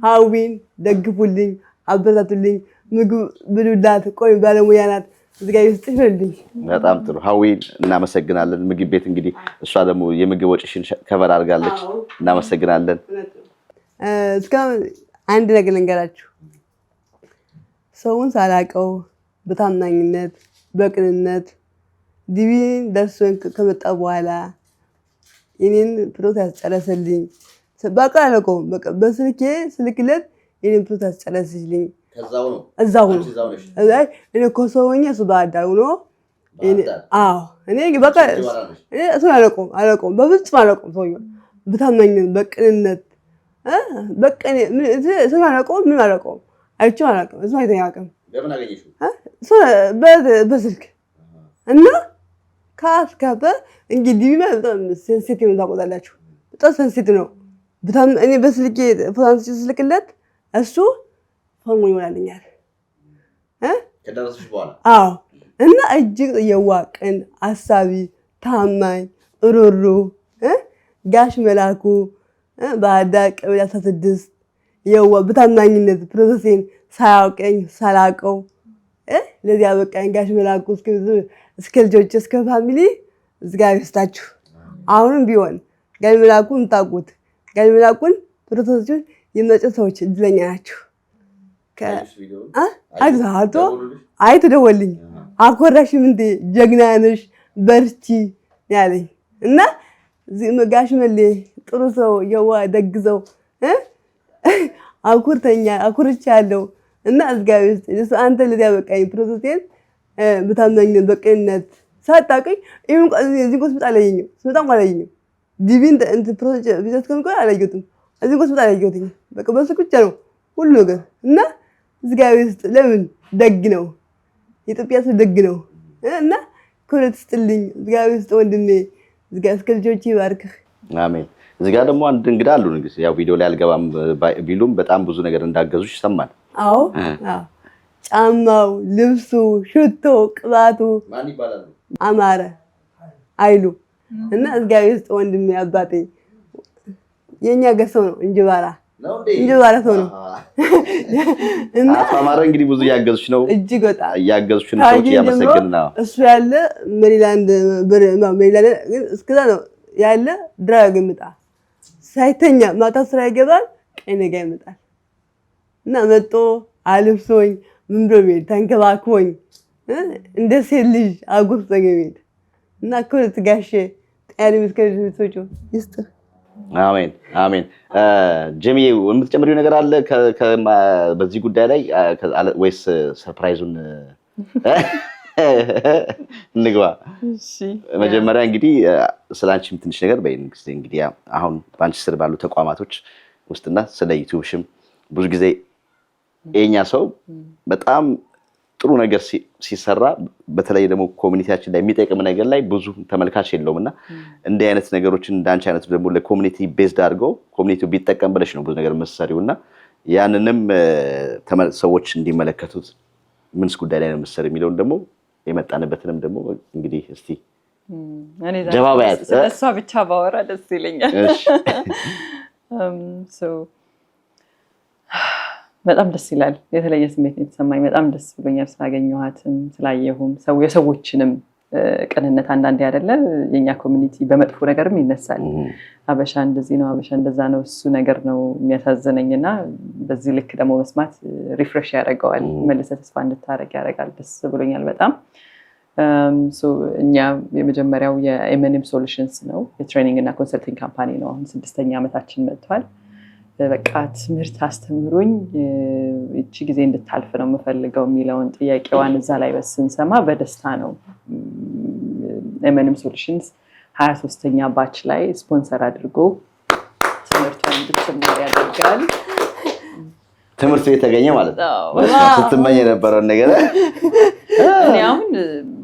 ሃዊን ደግፉልኝ አበረታቱልኝ ምግብ ብሉላት ቆይ ባለሙያ ናት እግዚአብሔር ይስጥሽ ልልኝ በጣም ጥሩ ሃዊን እናመሰግናለን ምግብ ቤት እንግዲህ እሷ ደግሞ የምግብ ወጪሽን ከበር አድርጋለች እናመሰግናለን እስካሁን አንድ ነገር ልንገራችሁ ሰውን ሳላቀው በታማኝነት በቅንነት ዲቪን ደርሶን ከመጣ በኋላ የኔን ፕሮሰስ ጨረሰልኝ በቃ አለቀው በቃ በስልኬ ስልክለት የኔን ፕሮሰስ ጨረሰልኝ እዛው ነው እኔ ኮሶወኛ ሱባዳው ነው እኔ በቃ እሱ አለቀው በፍጹም አለቀው ሰውዬው በታማኝነት በቅንነት በቀኔ እሱ አለቀው ምን አለቀው አይቼው አላውቅም እሱ አይተኛቅም ለምን አገኘሽው በስልክ እና ካስከበ እንግዲህ በጣም ሴንሲቲቭ ነው ታቆጣላችሁ በጣም ሴንሲቲቭ ነው በጣም እኔ በስልኬ ፎቶንስ ስልክለት እሱ ፎርሙ ይሆናልኛል ከደረሰሽ በኋላ እና እጅግ የዋቅን አሳቢ ታማኝ ሩሩ ጋሽ መላኩ ባዳ ቀበሌ 16 የዋ በታማኝነት ፕሮሰሴን ሳያውቀኝ ሳላቀው ለዚህ አበቃኝ ጋሽ መላኩ እስከ ልጆች እስከ ፋሚሊ እግዚአብሔር ይስጣችሁ አሁንም ቢሆን ጋሽ መላኩን ታቁት ጋሽ መላኩን ፕሮሰሱን የመጨረሻ ሰዎች እድለኛ ናችሁ አግዛቶ አይተደወልኝ አኮራሽም እንዴ ጀግና ነሽ በርቺ ያለኝ እና ጋሽ መሌ ጥሩ ሰው የዋ ደግዘው አኩርቻለሁ እና እግዚአብሔር ይስጥ አንተ ለዚያ በቃኝ ፕሮሰሴን በታማኝነት በቅንነት ሳታውቀኝ ይሄን እዚህ ሆስፒታል አላየኝም በጣም አላየኝም ዲቪን እንት ፕሮሰስ ቪዛት ከመቆ አላየሁትም እዚህ ሆስፒታል አላየሁትም በቃ በስልክ ብቻ ነው ሁሉ ነገር እና እግዚአብሔር ይስጥ ለምን ደግ ነው ኢትዮጵያ ሰው ደግ ነው እና ኩረት ይስጥልኝ እግዚአብሔር ይስጥ ወንድሜ እግዚአብሔር እስከ ልጆች ይባርክህ አሜን እዚህ ጋር ደግሞ አንድ እንግዳ አሉ ንግስ ያው ቪዲዮ ላይ አልገባም ቢሉም በጣም ብዙ ነገር እንዳገዙሽ ይሰማል አዎ ጫማው ልብሱ ሽቶ ቅባቱ ማን ይባላል አማረ አይሉ እና እግዚአብሔር ይስጥ ወንድሜ አባቴ የኛ ገሰው ነው እንጅባራ ሰው ነው እና አማረ እንግዲህ ብዙ ያገዙሽ ነው እጅግ በጣም ያገዙሽ ነው ሰዎች ያመሰግንና እሱ ያለ ሜሪላንድ ግን እስከዛ ነው ያለ ድራግ ይመጣ ሳይተኛ ማታ ስራ ይገባል ቀይ ነገ ይመጣል እና መጥቶ አልብሶኝ ምን ብሎ ቤት ተንከባክቦኝ እንደ ሴት ልጅ አጉርሶኝ ቤት እና ኩረት ጋሼ ጣሪ ምስከልቶቹ ይስጥ አሜን አሜን ጀሚዬ የምትጨምሪው ነገር አለ በዚህ ጉዳይ ላይ ወይስ ሰርፕራይዙን እንግባ እሺ መጀመሪያ እንግዲህ ስላንቺም ትንሽ ነገር በእንግዲህ እንግዲህ አሁን ባንቺ ስር ባሉ ተቋማቶች ውስጥና ስለ ዩቲዩብሽም ብዙ ጊዜ የኛ ሰው በጣም ጥሩ ነገር ሲሰራ በተለይ ደግሞ ኮሚኒቲያችን ላይ የሚጠቅም ነገር ላይ ብዙ ተመልካች የለውምና እንደ አይነት ነገሮችን እንዳንቺ አይነት ደግሞ ለኮሚኒቲ ቤዝድ አድርገው ኮሚኒቲው ቢጠቀም ብለሽ ነው ብዙ ነገር መስሪውና ያንንም ሰዎች እንዲመለከቱት ምንስ ጉዳይ ላይ ነው መስሪ የሚለውን ደግሞ የመጣንበትንም ደግሞ እንግዲህ እስቲ ጀባባያት ስለሷ ብቻ ባወራ ደስ ይለኛል። በጣም ደስ ይላል። የተለየ ስሜት የተሰማኝ በጣም ደስ ብሎኛል ስላገኘኋትም ስላየሁም የሰዎችንም ቅንነት አንዳንዴ አይደለ የኛ ኮሚኒቲ በመጥፎ ነገርም ይነሳል። አበሻ እንደዚህ ነው አበሻ እንደዛ ነው እሱ ነገር ነው የሚያሳዝነኝና በዚህ ልክ ደግሞ መስማት ሪፍሬሽ ያደርገዋል መልሰ ተስፋ እንድታረግ ያደርጋል። ደስ ብሎኛል በጣም እኛ የመጀመሪያው የኤምኤንኤም ሶሉሽንስ ነው የትሬኒንግ እና ኮንሰልቲንግ ካምፓኒ ነው። አሁን 6ኛ ዓመታችን መጥቷል። በቃ ትምህርት አስተምሩኝ እቺ ጊዜ እንድታልፍ ነው የምፈልገው የሚለውን ጥያቄዋን እዛ ላይ በስንሰማ በደስታ ነው ኤምኤንኤም ሶሉሽንስ 23ኛ ባች ላይ ስፖንሰር አድርጎ ትምህርቷን እንድትማር ያደርጋል። ትምህርት ቤት ተገኘ ማለት ነው። ስትመኝ የነበረው ነገር እኔ አሁን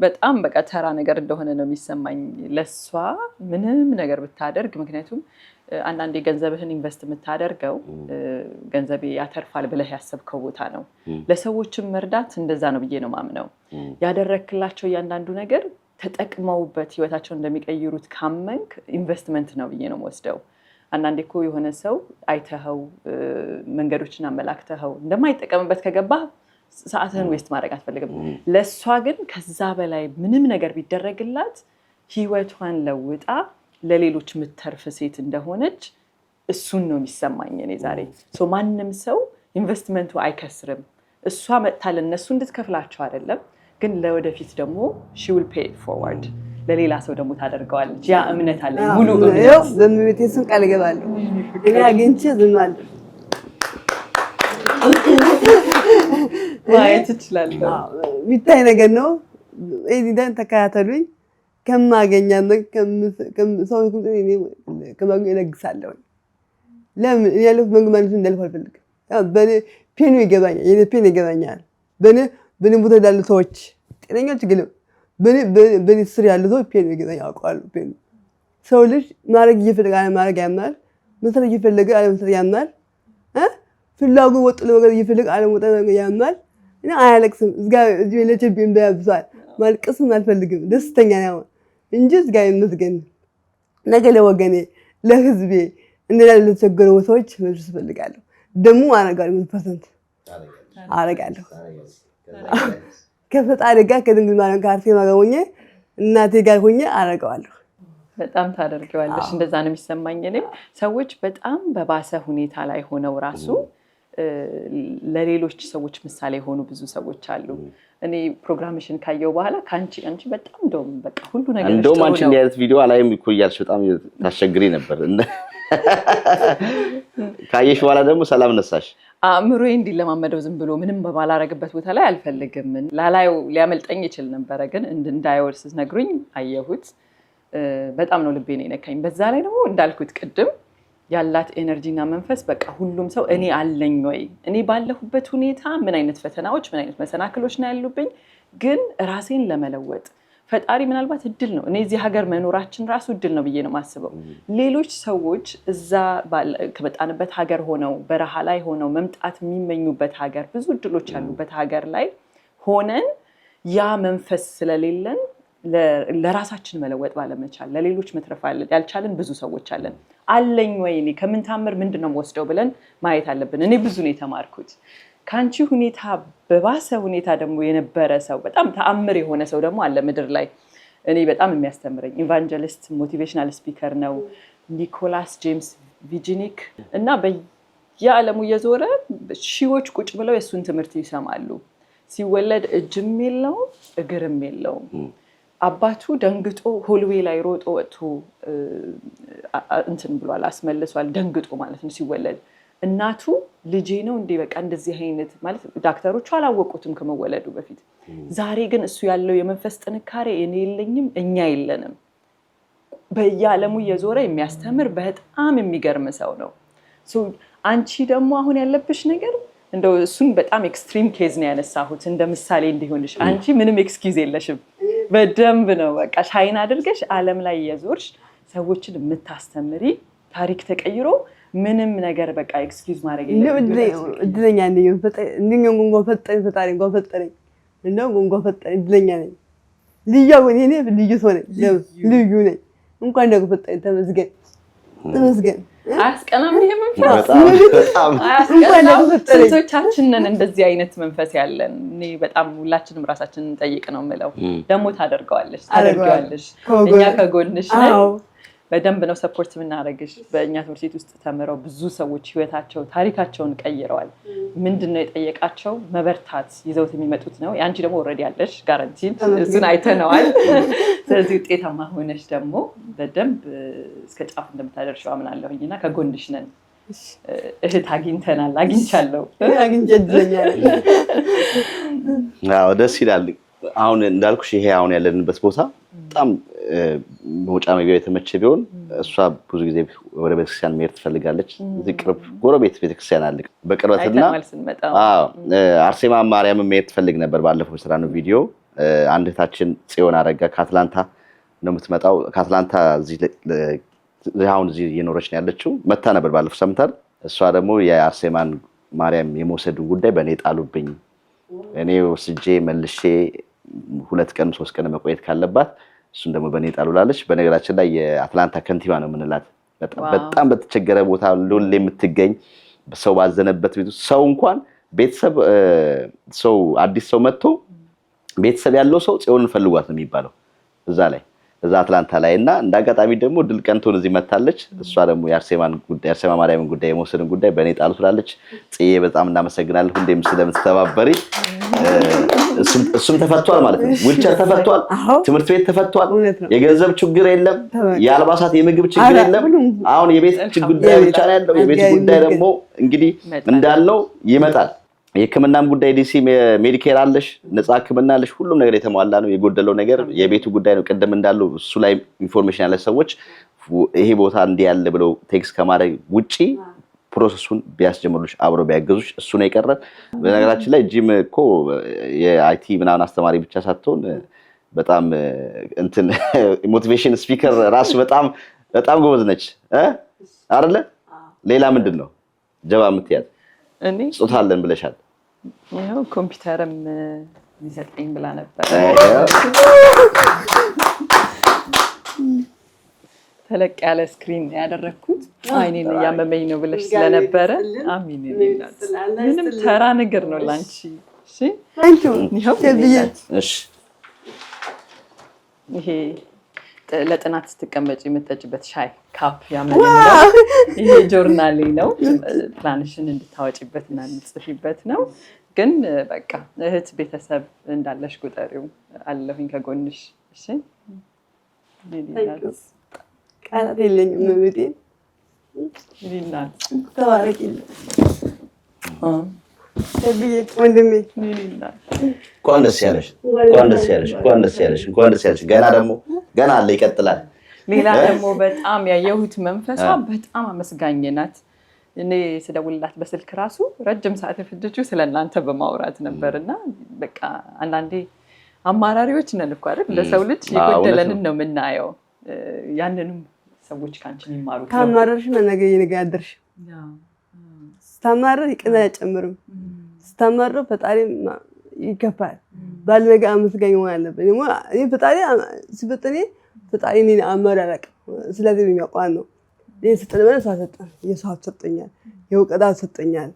በጣም በቃ ተራ ነገር እንደሆነ ነው የሚሰማኝ ለሷ ምንም ነገር ብታደርግ። ምክንያቱም አንዳንዴ ገንዘብህን ኢንቨስት የምታደርገው ገንዘቤ ያተርፋል ብለህ ያሰብከው ቦታ ነው። ለሰዎችም መርዳት እንደዛ ነው ብዬ ነው ማምነው። ያደረክላቸው እያንዳንዱ ነገር ተጠቅመውበት ህይወታቸውን እንደሚቀይሩት ካመንክ ኢንቨስትመንት ነው ብዬ ነው ወስደው። አንዳንዴ እኮ የሆነ ሰው አይተኸው መንገዶችን አመላክተኸው እንደማይጠቀምበት ከገባህ ሰዓትህን ዌስት ማድረግ አትፈልግም። ለሷ ግን ከዛ በላይ ምንም ነገር ቢደረግላት ህይወቷን ለውጣ ለሌሎች ምትተርፍ ሴት እንደሆነች እሱን ነው የሚሰማኝ እኔ ዛሬ። ማንም ሰው ኢንቨስትመንቱ አይከስርም። እሷ መጥታ ለነሱ እንድትከፍላቸው አይደለም፣ ግን ለወደፊት ደግሞ she will pay it forward ለሌላ ሰው ደግሞ ታደርገዋለች። ያ እምነት አለ ሙሉ እምነት። በእመቤቴ ስም ቃል እገባለሁ እኔ አግኝቼ ዝም አለ ማየት እችላለሁ። የሚታይ ነገር ነው። እዚህን ተከታተሉኝ። ከማገኛና ሰው ከማገኝ እለግሳለሁ። ለምን እኔ ያለሁት መንገድ ማለት እንዳልፍ አልፈልግም። በእኔ ፔኑ ይገባኛል፣ የኔ ፔን ይገባኛል። በእኔ ቦታ ያሉ ሰዎች ጤነኞች ግን በእኔ ስር ያሉ ሰዎች ፔኑ ይገባኛል፣ አውቀዋለሁ። ፔኑ ሰው ልጅ ማድረግ እየፈለገ አለማድረግ ያምናል፣ መስራት እየፈለገ አለመስራት ያምናል፣ ፍላጎት ወጥ ለመገድ እየፈለገ አለመውጣት ያምናል። እና አያለቅስም። እዚህ ለቸብ እንዳያብሳል ማልቀስም አልፈልግም። ደስተኛ ነው እንጂ እግዚአብሔር ይመስገን ነገ ለወገኔ ለህዝቤ እንደላ ለተቸገሩ ሰዎች መልስ እፈልጋለሁ። ደግሞ አረጋለሁ 100% አረጋለሁ። ከፈጣሪ ጋር ከድንግል ማርያም ጋር ሲማገኘ እናቴ ጋር ሆኜ አረጋለሁ። በጣም ታደርጊዋለሽ። እንደዛ ነው የሚሰማኝ። እኔም ሰዎች በጣም በባሰ ሁኔታ ላይ ሆነው ራሱ ለሌሎች ሰዎች ምሳሌ የሆኑ ብዙ ሰዎች አሉ። እኔ ፕሮግራምሽን ካየው በኋላ አንቺ በጣም እንደውም በቃ ሁሉ ነገር እንደውም አንቺ እንዲህ አይነት ቪዲዮ አላይም እኮ እያልሽ በጣም ታስቸግሪ ነበር። ካየሽ በኋላ ደግሞ ሰላም ነሳሽ። አእምሮዬ እንዲለማመደው ዝም ብሎ ምንም በማላረግበት ቦታ ላይ አልፈልግም። ላላየው ሊያመልጠኝ ይችል ነበረ፣ ግን እንዳይወርስ ነግሩኝ አየሁት። በጣም ነው ልቤን የነካኝ። በዛ ላይ ደግሞ እንዳልኩት ቅድም ያላት ኤነርጂና መንፈስ በቃ ሁሉም ሰው እኔ አለኝ ወይ እኔ ባለሁበት ሁኔታ ምን አይነት ፈተናዎች ምን አይነት መሰናክሎች ነው ያሉብኝ፣ ግን ራሴን ለመለወጥ ፈጣሪ ምናልባት እድል ነው። እኔ እዚህ ሀገር መኖራችን ራሱ እድል ነው ብዬ ነው የማስበው። ሌሎች ሰዎች እዛ ከመጣንበት ሀገር ሆነው በረሃ ላይ ሆነው መምጣት የሚመኙበት ሀገር ብዙ እድሎች ያሉበት ሀገር ላይ ሆነን ያ መንፈስ ስለሌለን ለራሳችን መለወጥ ባለመቻል ለሌሎች መትረፍ ያልቻለን ብዙ ሰዎች አለን። አለኝ ወይ እኔ ከምን ታምር ምንድነው ወስደው ብለን ማየት አለብን። እኔ ብዙ ነው የተማርኩት። ካንቺ ሁኔታ በባሰ ሁኔታ ደግሞ የነበረ ሰው በጣም ተአምር የሆነ ሰው ደግሞ አለ ምድር ላይ። እኔ በጣም የሚያስተምረኝ ኢቫንጀሊስት ሞቲቬሽናል ስፒከር ነው ኒኮላስ ጄምስ ቪጂኒክ እና በየዓለሙ እየዞረ ሺዎች ቁጭ ብለው የሱን ትምህርት ይሰማሉ። ሲወለድ እጅም የለውም እግርም የለውም። አባቱ ደንግጦ ሆልዌ ላይ ሮጦ ወጥቶ እንትን ብሏል፣ አስመልሷል። ደንግጦ ማለት ነው ሲወለድ። እናቱ ልጄ ነው እንዴ በቃ እንደዚህ አይነት ማለት ዳክተሮቹ አላወቁትም ከመወለዱ በፊት። ዛሬ ግን እሱ ያለው የመንፈስ ጥንካሬ እኔ የለኝም እኛ የለንም። በየዓለሙ እየዞረ የሚያስተምር በጣም የሚገርም ሰው ነው። አንቺ ደግሞ አሁን ያለብሽ ነገር እንደው እሱን በጣም ኤክስትሪም ኬዝ ነው ያነሳሁት እንደ ምሳሌ እንዲሆንሽ። አንቺ ምንም ኤክስኪውዝ የለሽም። በደንብ ነው በቃ ሻይን አድርገሽ ዓለም ላይ የዞርሽ ሰዎችን የምታስተምሪ ታሪክ ተቀይሮ ምንም ነገር በቃ ኤክስኪውዝ ማድረግ የለሽም። እድለኛ ነኝ ፈጣሪ እንኳን ፈጠረኝ እንደው እንኳን ፈጠረኝ እድለኛ ነኝ። ልዩ ሰው ነኝ ልዩ ነኝ። እንኳን ደግሞ ፈጠረኝ ተመስገን ተመስገን። አያስቀናም? ይሄ መንፈስ በጣም ስንቶቻችንን እንደዚህ አይነት መንፈስ ያለን? እኔ በጣም ሁላችንም ራሳችንን እንጠይቅ ነው የምለው። ደግሞ ታደርገዋለሽ ታደርጊዋለሽ። እኛ ከጎንሽ ነን። በደንብ ነው ሰፖርት የምናደርግሽ። በእኛ ትምህርት ቤት ውስጥ ተምረው ብዙ ሰዎች ህይወታቸው ታሪካቸውን ቀይረዋል። ምንድነው የጠየቃቸው? መበርታት ይዘውት የሚመጡት ነው። ያንቺ ደግሞ ኦልሬዲ ያለሽ ጋራንቲ እሱን አይተነዋል። ስለዚህ ውጤታማ ሆነሽ ደግሞ በደንብ እስከ ጫፍ እንደምታደርሺው አምናለሁኝና ከጎንሽ ነን። እህት አግኝተናል፣ አግኝቻለሁ። አዎ ደስ ይላል። አሁን እንዳልኩሽ ይሄ አሁን ያለንበት ቦታ በጣም መውጫ መግቢያው የተመቸ ቢሆን እሷ ብዙ ጊዜ ወደ ቤተክርስቲያን መሄድ ትፈልጋለች። እዚህ ቅርብ ጎረቤት ቤተክርስቲያን አለ በቅርበትና አርሴማ ማርያም መሄድ ትፈልግ ነበር። ባለፈው ስራ ነው ቪዲዮ አንድ እህታችን ጽዮን አረጋ ከአትላንታ ነው የምትመጣው። ከአትላንታ እዚህ እየኖረች ነው ያለችው። መታ ነበር ባለፈው ሰምታል። እሷ ደግሞ የአርሴማን ማርያም የመውሰዱን ጉዳይ በእኔ ጣሉብኝ። እኔ ወስጄ መልሼ 2 ቀን 3 ቀን መቆየት ካለባት እሱን ደግሞ በእኔ ጣሉላለች። በነገራችን ላይ የአትላንታ ከንቲባ ነው የምንላት። በጣም በተቸገረ ቦታ ሁሌ የምትገኝ ሰው ባዘነበት ቤት ሰው እንኳን ቤተሰብ ሰው አዲስ ሰው መጥቶ ቤተሰብ ያለው ሰው ጽዮንን ፈልጓት ነው የሚባለው እዛ አትላንታ ላይ እና እንዳጋጣሚ ደግሞ ድል ቀንቶን እዚህ መታለች። እሷ ደግሞ የአርሴማ ማርያምን ጉዳይ የመውሰድን ጉዳይ በእኔ ጣሉ ትላለች። ጽዬ በጣም እናመሰግናለን ሁሌም ስለምትተባበሪ። እሱም ተፈቷል ማለት ነው። ዊልቸር ተፈቷል፣ ትምህርት ቤት ተፈቷል። የገንዘብ ችግር የለም፣ የአልባሳት የምግብ ችግር የለም። አሁን የቤት ጉዳይ ብቻ ነው ያለው። የቤት ጉዳይ ደግሞ እንግዲህ እንዳልነው ይመጣል። የሕክምናም ጉዳይ ዲሲ ሜዲኬር አለሽ፣ ነፃ ሕክምና አለሽ። ሁሉም ነገር የተሟላ ነው። የጎደለው ነገር የቤቱ ጉዳይ ነው። ቀደም እንዳለው እሱ ላይ ኢንፎርሜሽን ያለ ሰዎች ይሄ ቦታ እንዲህ ያለ ብለው ቴክስት ከማድረግ ውጪ ፕሮሰሱን ቢያስጀምሩሽ አብሮ ቢያገዙሽ እሱ ነው የቀረን። በነገራችን ላይ ጂም እኮ የአይቲ ምናምን አስተማሪ ብቻ ሳትሆን በጣም እንትን ሞቲቬሽን ስፒከር ራሱ በጣም ጎበዝ ነች አይደለ? ሌላ ምንድን ነው ጀባ የምትያዝ? እኔ ጾታ አለን ብለሻል። ይሄው ኮምፒውተርም ይሰጠኝ ብላ ነበር። ተለቅ ያለ ስክሪን ያደረኩት አይኔን ያመመኝ ነው ብለሽ ስለነበረ አሚን ይላል። ምንም ተራ ነገር ነው ላንቺ። እሺ እሺ። ይሄ ለጥናት ስትቀመጪ የምትጠጪበት ሻይ ካፕ ያመመኝ ነው። ይሄ ጆርናሌ ነው። ፕላንሽን እንድታወጪበት እና እንድትጽፊበት ነው። ግን በቃ እህት ቤተሰብ እንዳለሽ ቁጠሪው። አለሁኝ ከጎንሽ። እሺ ቃላት የለኝም። መብቴ ይላል። ተባረኪልኝ ወንድሜ። እንኳን ደስ ያለሽ፣ እንኳን ደስ ያለሽ፣ እንኳን ደስ ያለሽ፣ እንኳን ደስ ያለሽ። ገና አለ ይቀጥላል። ሌላ ደግሞ በጣም ያየሁት መንፈሷ በጣም አመስጋኝ ናት። እኔ ስደውልላት በስልክ ራሱ ረጅም ሰዓት የፈጀችው ስለእናንተ በማውራት ነበርና በቃ አንዳንዴ አማራሪዎች ነን እኮ አይደል? ለሰው ልጅ የጎደለንን ነው የምናየው። ያንንም ሰዎች ካንቺ የሚማሩት ነው። ታማረርሽ ነገ ያደርሽ ስታማረር ይቀና አይጨምርም። ስታማረር ፈጣሪ ይከፋል። ባልነጋ አመስጋኝ መሆን አለበት። እኔ ፈጣሪ ሲፈጠኔ ፈጣሪ እኔን አማር አላውቅም። ስለዚህ የሚያውቀው ነው። ይሄ ስጠለበለ ሳሰጠን የሰው ሰጠኛል፣ የውቀት ሰጠኛል፣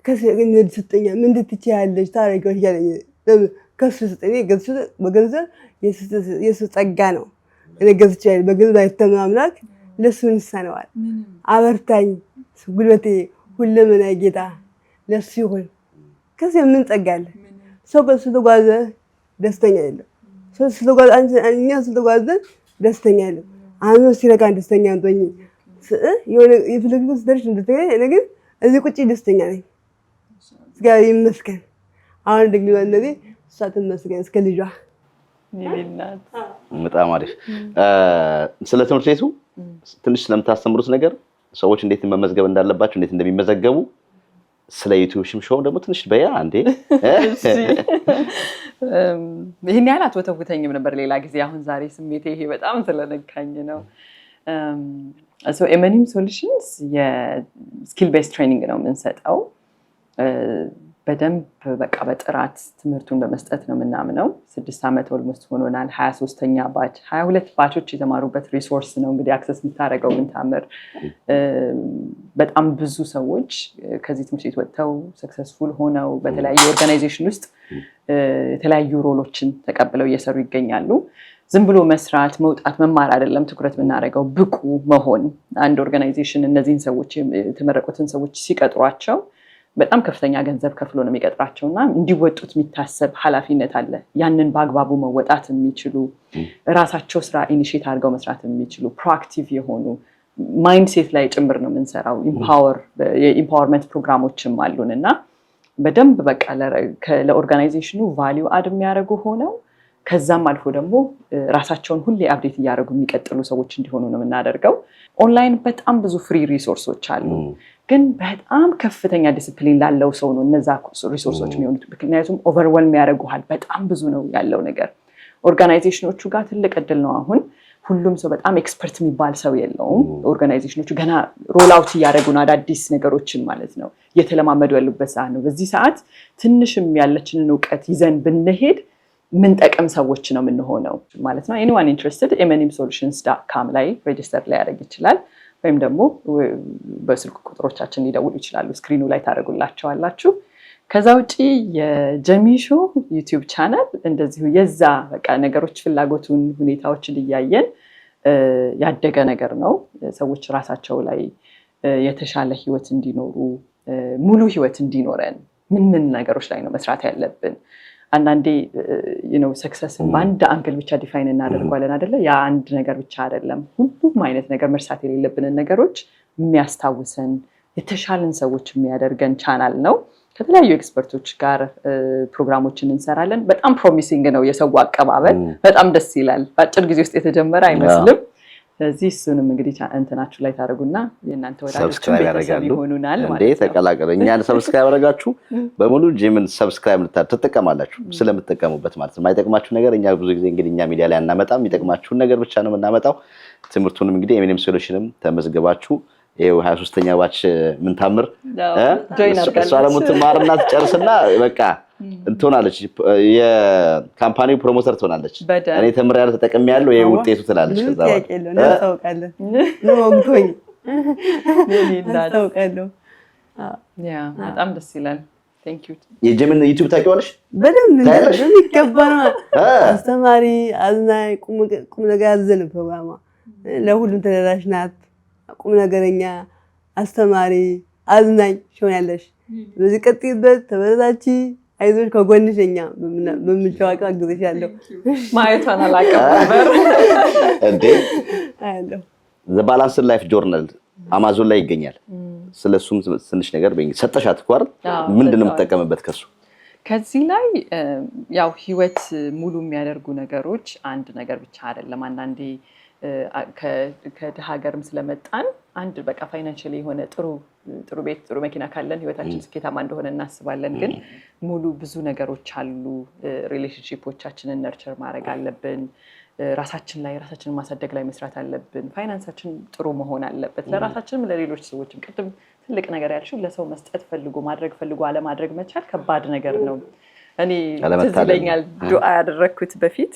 ከሰገኝ ሰጠኛል። ምን እንድትቻለሽ ታሪኮች ያለኝ ከሱ ሰጠኝ። በገንዘብ የሱ ጸጋ ነው። እኔ ገዝቼ በገንዘብ አይተማ አምላክ ለሱ እንሰነዋል። አበርታኝ ጉልበቴ ሁሉም ጌታ ለሱ ይሁን። ከዚህ ምን ጸጋለ? ሰው በሱ ተጓዘ ደስተኛ የለም። ሰው ስለጓዘ እኛ ስለጓዘ ደስተኛ የለም። አሁን ሲረጋ ደስተኛ አንቶኝ የሆነ የፍለግስ ደርሽ እንደተገኘ እኔ ግን እዚህ ቁጭ ደስተኛ ነኝ። እግዚአብሔር ይመስገን። አሁን ደግሞ እንደዚህ እሳትን መስገን እስከ ልጇ ይልናት። በጣም አሪፍ። ስለ ትምህርት ቤቱ ትንሽ ስለምታስተምሩት ነገር ሰዎች እንዴት መመዝገብ እንዳለባቸው እንዴት እንደሚመዘገቡ ስለ ዩቲዩብ ሾው ደግሞ ትንሽ በያ አንዴ ይሄን ያህል አትወተውተኝም ነበር ሌላ ጊዜ። አሁን ዛሬ ስሜቴ ይሄ በጣም ስለነካኝ ነው። so ኤመኒም ሶሉሽንስ የስኪል ቤስድ ትሬኒንግ ነው የምንሰጠው። በደንብ በቃ በጥራት ትምህርቱን በመስጠት ነው የምናምነው። 6 ዓመት ኦልሞስት ሆኖናል። 23ኛ ባች 22 ባቾች የተማሩበት ሪሶርስ ነው እንግዲህ አክሰስ የምታደርገው ምንታምር። በጣም ብዙ ሰዎች ከዚህ ትምህርት ቤት ወጥተው ሰክሰስፉል ሆነው በተለያዩ ኦርጋናይዜሽን ውስጥ የተለያዩ ሮሎችን ተቀብለው እየሰሩ ይገኛሉ። ዝም ብሎ መስራት መውጣት መማር አይደለም ትኩረት የምናደርገው፣ ብቁ መሆን። አንድ ኦርጋናይዜሽን እነዚህን ሰዎች የተመረቁትን ሰዎች ሲቀጥሯቸው በጣም ከፍተኛ ገንዘብ ከፍሎ ነው የሚቀጥራቸውና እንዲወጡት የሚታሰብ ኃላፊነት አለ። ያንን በአግባቡ መወጣት የሚችሉ ራሳቸው ስራ ኢኒሼት አድርገው መስራት የሚችሉ ፕሮአክቲቭ የሆኑ ማይንድሴት ላይ ጭምር ነው የምንሰራው። የኢምፓወርመንት ፕሮግራሞችም አሉን እና በደንብ በቃ ለኦርጋናይዜሽኑ ቫሊዩ አድ የሚያደርጉ ሆነው ከዛም አልፎ ደግሞ ራሳቸውን ሁሌ አፕዴት እያደረጉ የሚቀጥሉ ሰዎች እንዲሆኑ ነው የምናደርገው። ኦንላይን በጣም ብዙ ፍሪ ሪሶርሶች አሉ፣ ግን በጣም ከፍተኛ ዲስፕሊን ላለው ሰው ነው እነዛ ሪሶርሶች የሚሆኑት። ምክንያቱም ኦቨርዌልም ያደርጉሃል። በጣም ብዙ ነው ያለው ነገር። ኦርጋናይዜሽኖቹ ጋር ትልቅ እድል ነው አሁን። ሁሉም ሰው በጣም ኤክስፐርት የሚባል ሰው የለውም። ኦርጋናይዜሽኖቹ ገና ሮል አውት እያደረጉ ነው አዳዲስ ነገሮችን ማለት ነው፣ እየተለማመዱ ያሉበት ሰዓት ነው። በዚህ ሰዓት ትንሽም ያለችንን እውቀት ይዘን ብንሄድ ምን ጠቀም ሰዎች ነው የምንሆነው ማለት ነው። ኤኒዋን ኢንትረስትድ emanimsolutions.com ላይ ሬጂስተር ላይ ያደርግ ይችላል፣ ወይም ደግሞ በስልክ ቁጥሮቻችን ሊደውሉ ይችላሉ። ስክሪኑ ላይ ታደርጉላቸዋላችሁ። ከዛ ውጪ የጀሚሾ ዩቲዩብ ቻናል እንደዚሁ የዛ በቃ ነገሮች ፍላጎቱን ሁኔታዎችን እያየን ያደገ ነገር ነው። ሰዎች ራሳቸው ላይ የተሻለ ህይወት እንዲኖሩ ሙሉ ህይወት እንዲኖረን ምን ነገሮች ላይ ነው መስራት ያለብን። አንዳንዴ ሰክሰስን በአንድ አንግል ብቻ ዲፋይን እናደርጓለን አይደለ? ያ አንድ ነገር ብቻ አይደለም። ሁሉም አይነት ነገር መርሳት የሌለብንን ነገሮች የሚያስታውሰን የተሻለን ሰዎች የሚያደርገን ቻናል ነው። ከተለያዩ ኤክስፐርቶች ጋር ፕሮግራሞችን እንሰራለን። በጣም ፕሮሚሲንግ ነው የሰው አቀባበል፣ በጣም ደስ ይላል። በአጭር ጊዜ ውስጥ የተጀመረ አይመስልም። ስለዚህ እሱንም እንግዲህ እንትናችሁ ላይ ታደርጉና የእናንተ ወዳጆች ቤተሰብ ይሆኑናል ማለት ነው። ተቀላቀሉ። እኛን ሰብስክራይብ አደረጋችሁ በሙሉ ጂምን ሰብስክራይብ ትጠቀማላችሁ ስለምትጠቀሙበት ማለት ነው። የማይጠቅማችሁ ነገር እኛ ብዙ ጊዜ እንግዲህ እኛ ሚዲያ ላይ አናመጣም። የሚጠቅማችሁን ነገር ብቻ ነው የምናመጣው። ትምህርቱንም እንግዲህ ኤመኒም ሶሉሽንም ተመዝግባችሁ ይሄው 23ኛ ባች ምንታምር እሷ ደግሞ ትማርና ትጨርስና በቃ እንትሆናለች፣ የካምፓኒው ፕሮሞተር ትሆናለች። እኔ ተምሬያለሁ ተጠቅሜያለሁ ይሄ ውጤቱ ትላለች። ከዛ እናውቃለን ወግቶኝ እናውቃለን። በጣም ደስ ይላል። ቴንክ ዩ። የጀምን ዩቲዩብ ታውቂዋለሽ? በደንብ የሚገባ ነው። አስተማሪ፣ አዝናኝ፣ ቁም ነገር ያዘለ ፕሮግራማ ለሁሉም ተደራሽ ናት። ቁም ነገረኛ፣ አስተማሪ፣ አዝናኝ ሆኛለሽ። በዚህ ቀጥይበት፣ ተበረታቺ፣ አይዞሽ፣ ከጎንሽ እኛ በምንቻዋቀው አግዝሻለሁ። ማየቷን አላውቅም ነበር እንዴ። ዘ ባላንስድ ላይፍ ጆርናል አማዞን ላይ ይገኛል። ስለሱም ትንሽ ነገር በእንግሊዝ ሰጠሻት እኮ አይደል? ምንድነው የምትጠቀምበት ከሱ? ከዚህ ላይ ያው ህይወት ሙሉ የሚያደርጉ ነገሮች አንድ ነገር ብቻ አይደለም። አንዳንዴ ከድሃ ሀገርም ስለመጣን አንድ በቃ ፋይናንሻሊ የሆነ ጥሩ ቤት ጥሩ መኪና ካለን ህይወታችን ስኬታማ እንደሆነ እናስባለን። ግን ሙሉ ብዙ ነገሮች አሉ። ሪሌሽንሺፖቻችንን ነርቸር ማድረግ አለብን። ራሳችንን ማሳደግ ላይ መስራት አለብን። ፋይናንሳችን ጥሩ መሆን አለበት። ለራሳችንም ለሌሎች ሰዎችም። ቅድም ትልቅ ነገር ያልሽው ለሰው መስጠት ፈልጎ ማድረግ ፈልጎ አለማድረግ መቻል ከባድ ነገር ነው። እኔ ትዝ ይለኛል ዱዓ ያደረግኩት በፊት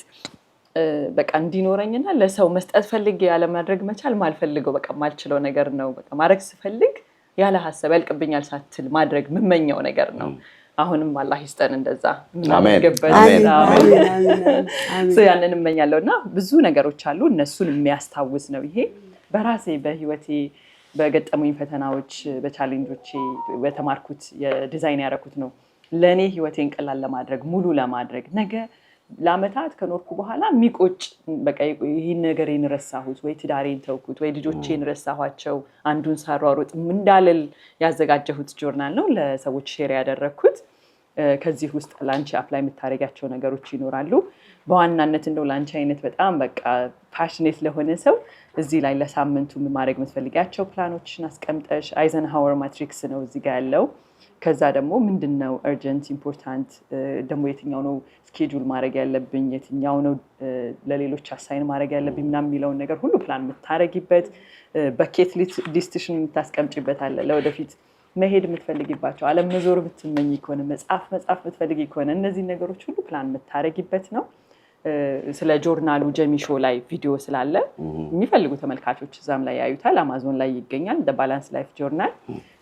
በቃ እንዲኖረኝና ለሰው መስጠት ፈልጌ ያለማድረግ መቻል ማልፈልገው በቃ ማልችለው ነገር ነው። በቃ ማድረግ ስፈልግ ያለ ሐሳብ ያልቅብኛል ሳትል ማድረግ የምመኘው ነገር ነው። አሁንም አላህ ይስጠን እንደዛ ምናገበት ያንን እመኛለሁ። እና ብዙ ነገሮች አሉ እነሱን የሚያስታውስ ነው ይሄ። በራሴ በህይወቴ በገጠሙኝ ፈተናዎች በቻሌንጆቼ በተማርኩት የዲዛይን ያደረኩት ነው ለእኔ ህይወቴን ቀላል ለማድረግ ሙሉ ለማድረግ ነገ ለአመታት ከኖርኩ በኋላ የሚቆጭ በቃ ይህን ነገሬን ረሳሁት ወይ ትዳሬን ተውኩት ወይ ልጆቼን ረሳኋቸው አንዱን ሳሯሩጥ እንዳልል ያዘጋጀሁት ጆርናል ነው ለሰዎች ሼር ያደረግኩት። ከዚህ ውስጥ ላንቺ አፕላይ የምታደርጊያቸው ነገሮች ይኖራሉ። በዋናነት እንደው ላንቺ አይነት በጣም በቃ ፓሽኔት ለሆነ ሰው እዚህ ላይ ለሳምንቱ ማድረግ የምትፈልጊያቸው ፕላኖችን አስቀምጠሽ አይዘንሃወር ማትሪክስ ነው እዚህ ጋር ያለው። ከዛ ደግሞ ምንድነው urgent important ደግሞ የትኛው ነው ስኬጁል ማድረግ ያለብኝ የትኛው ነው ለሌሎች አሳይን ማድረግ ያለብኝ ምናምን የሚለውን ነገር ሁሉ ፕላን የምታረጊበት በኬት ሊስትሽን የምታስቀምጪበት አለ። ለወደፊት መሄድ የምትፈልጊባቸው ዓለም መዞር ብትመኝ ከሆነ መጽሐፍ ብትፈልጊ ከሆነ እነዚህ ነገሮች ሁሉ ፕላን የምታረጊበት ነው። ስለ ጆርናሉ ጀሚሾ ላይ ቪዲዮ ስላለ የሚፈልጉ ተመልካቾች እዛም ላይ ያዩታል። አማዞን ላይ ይገኛል። the balance life journal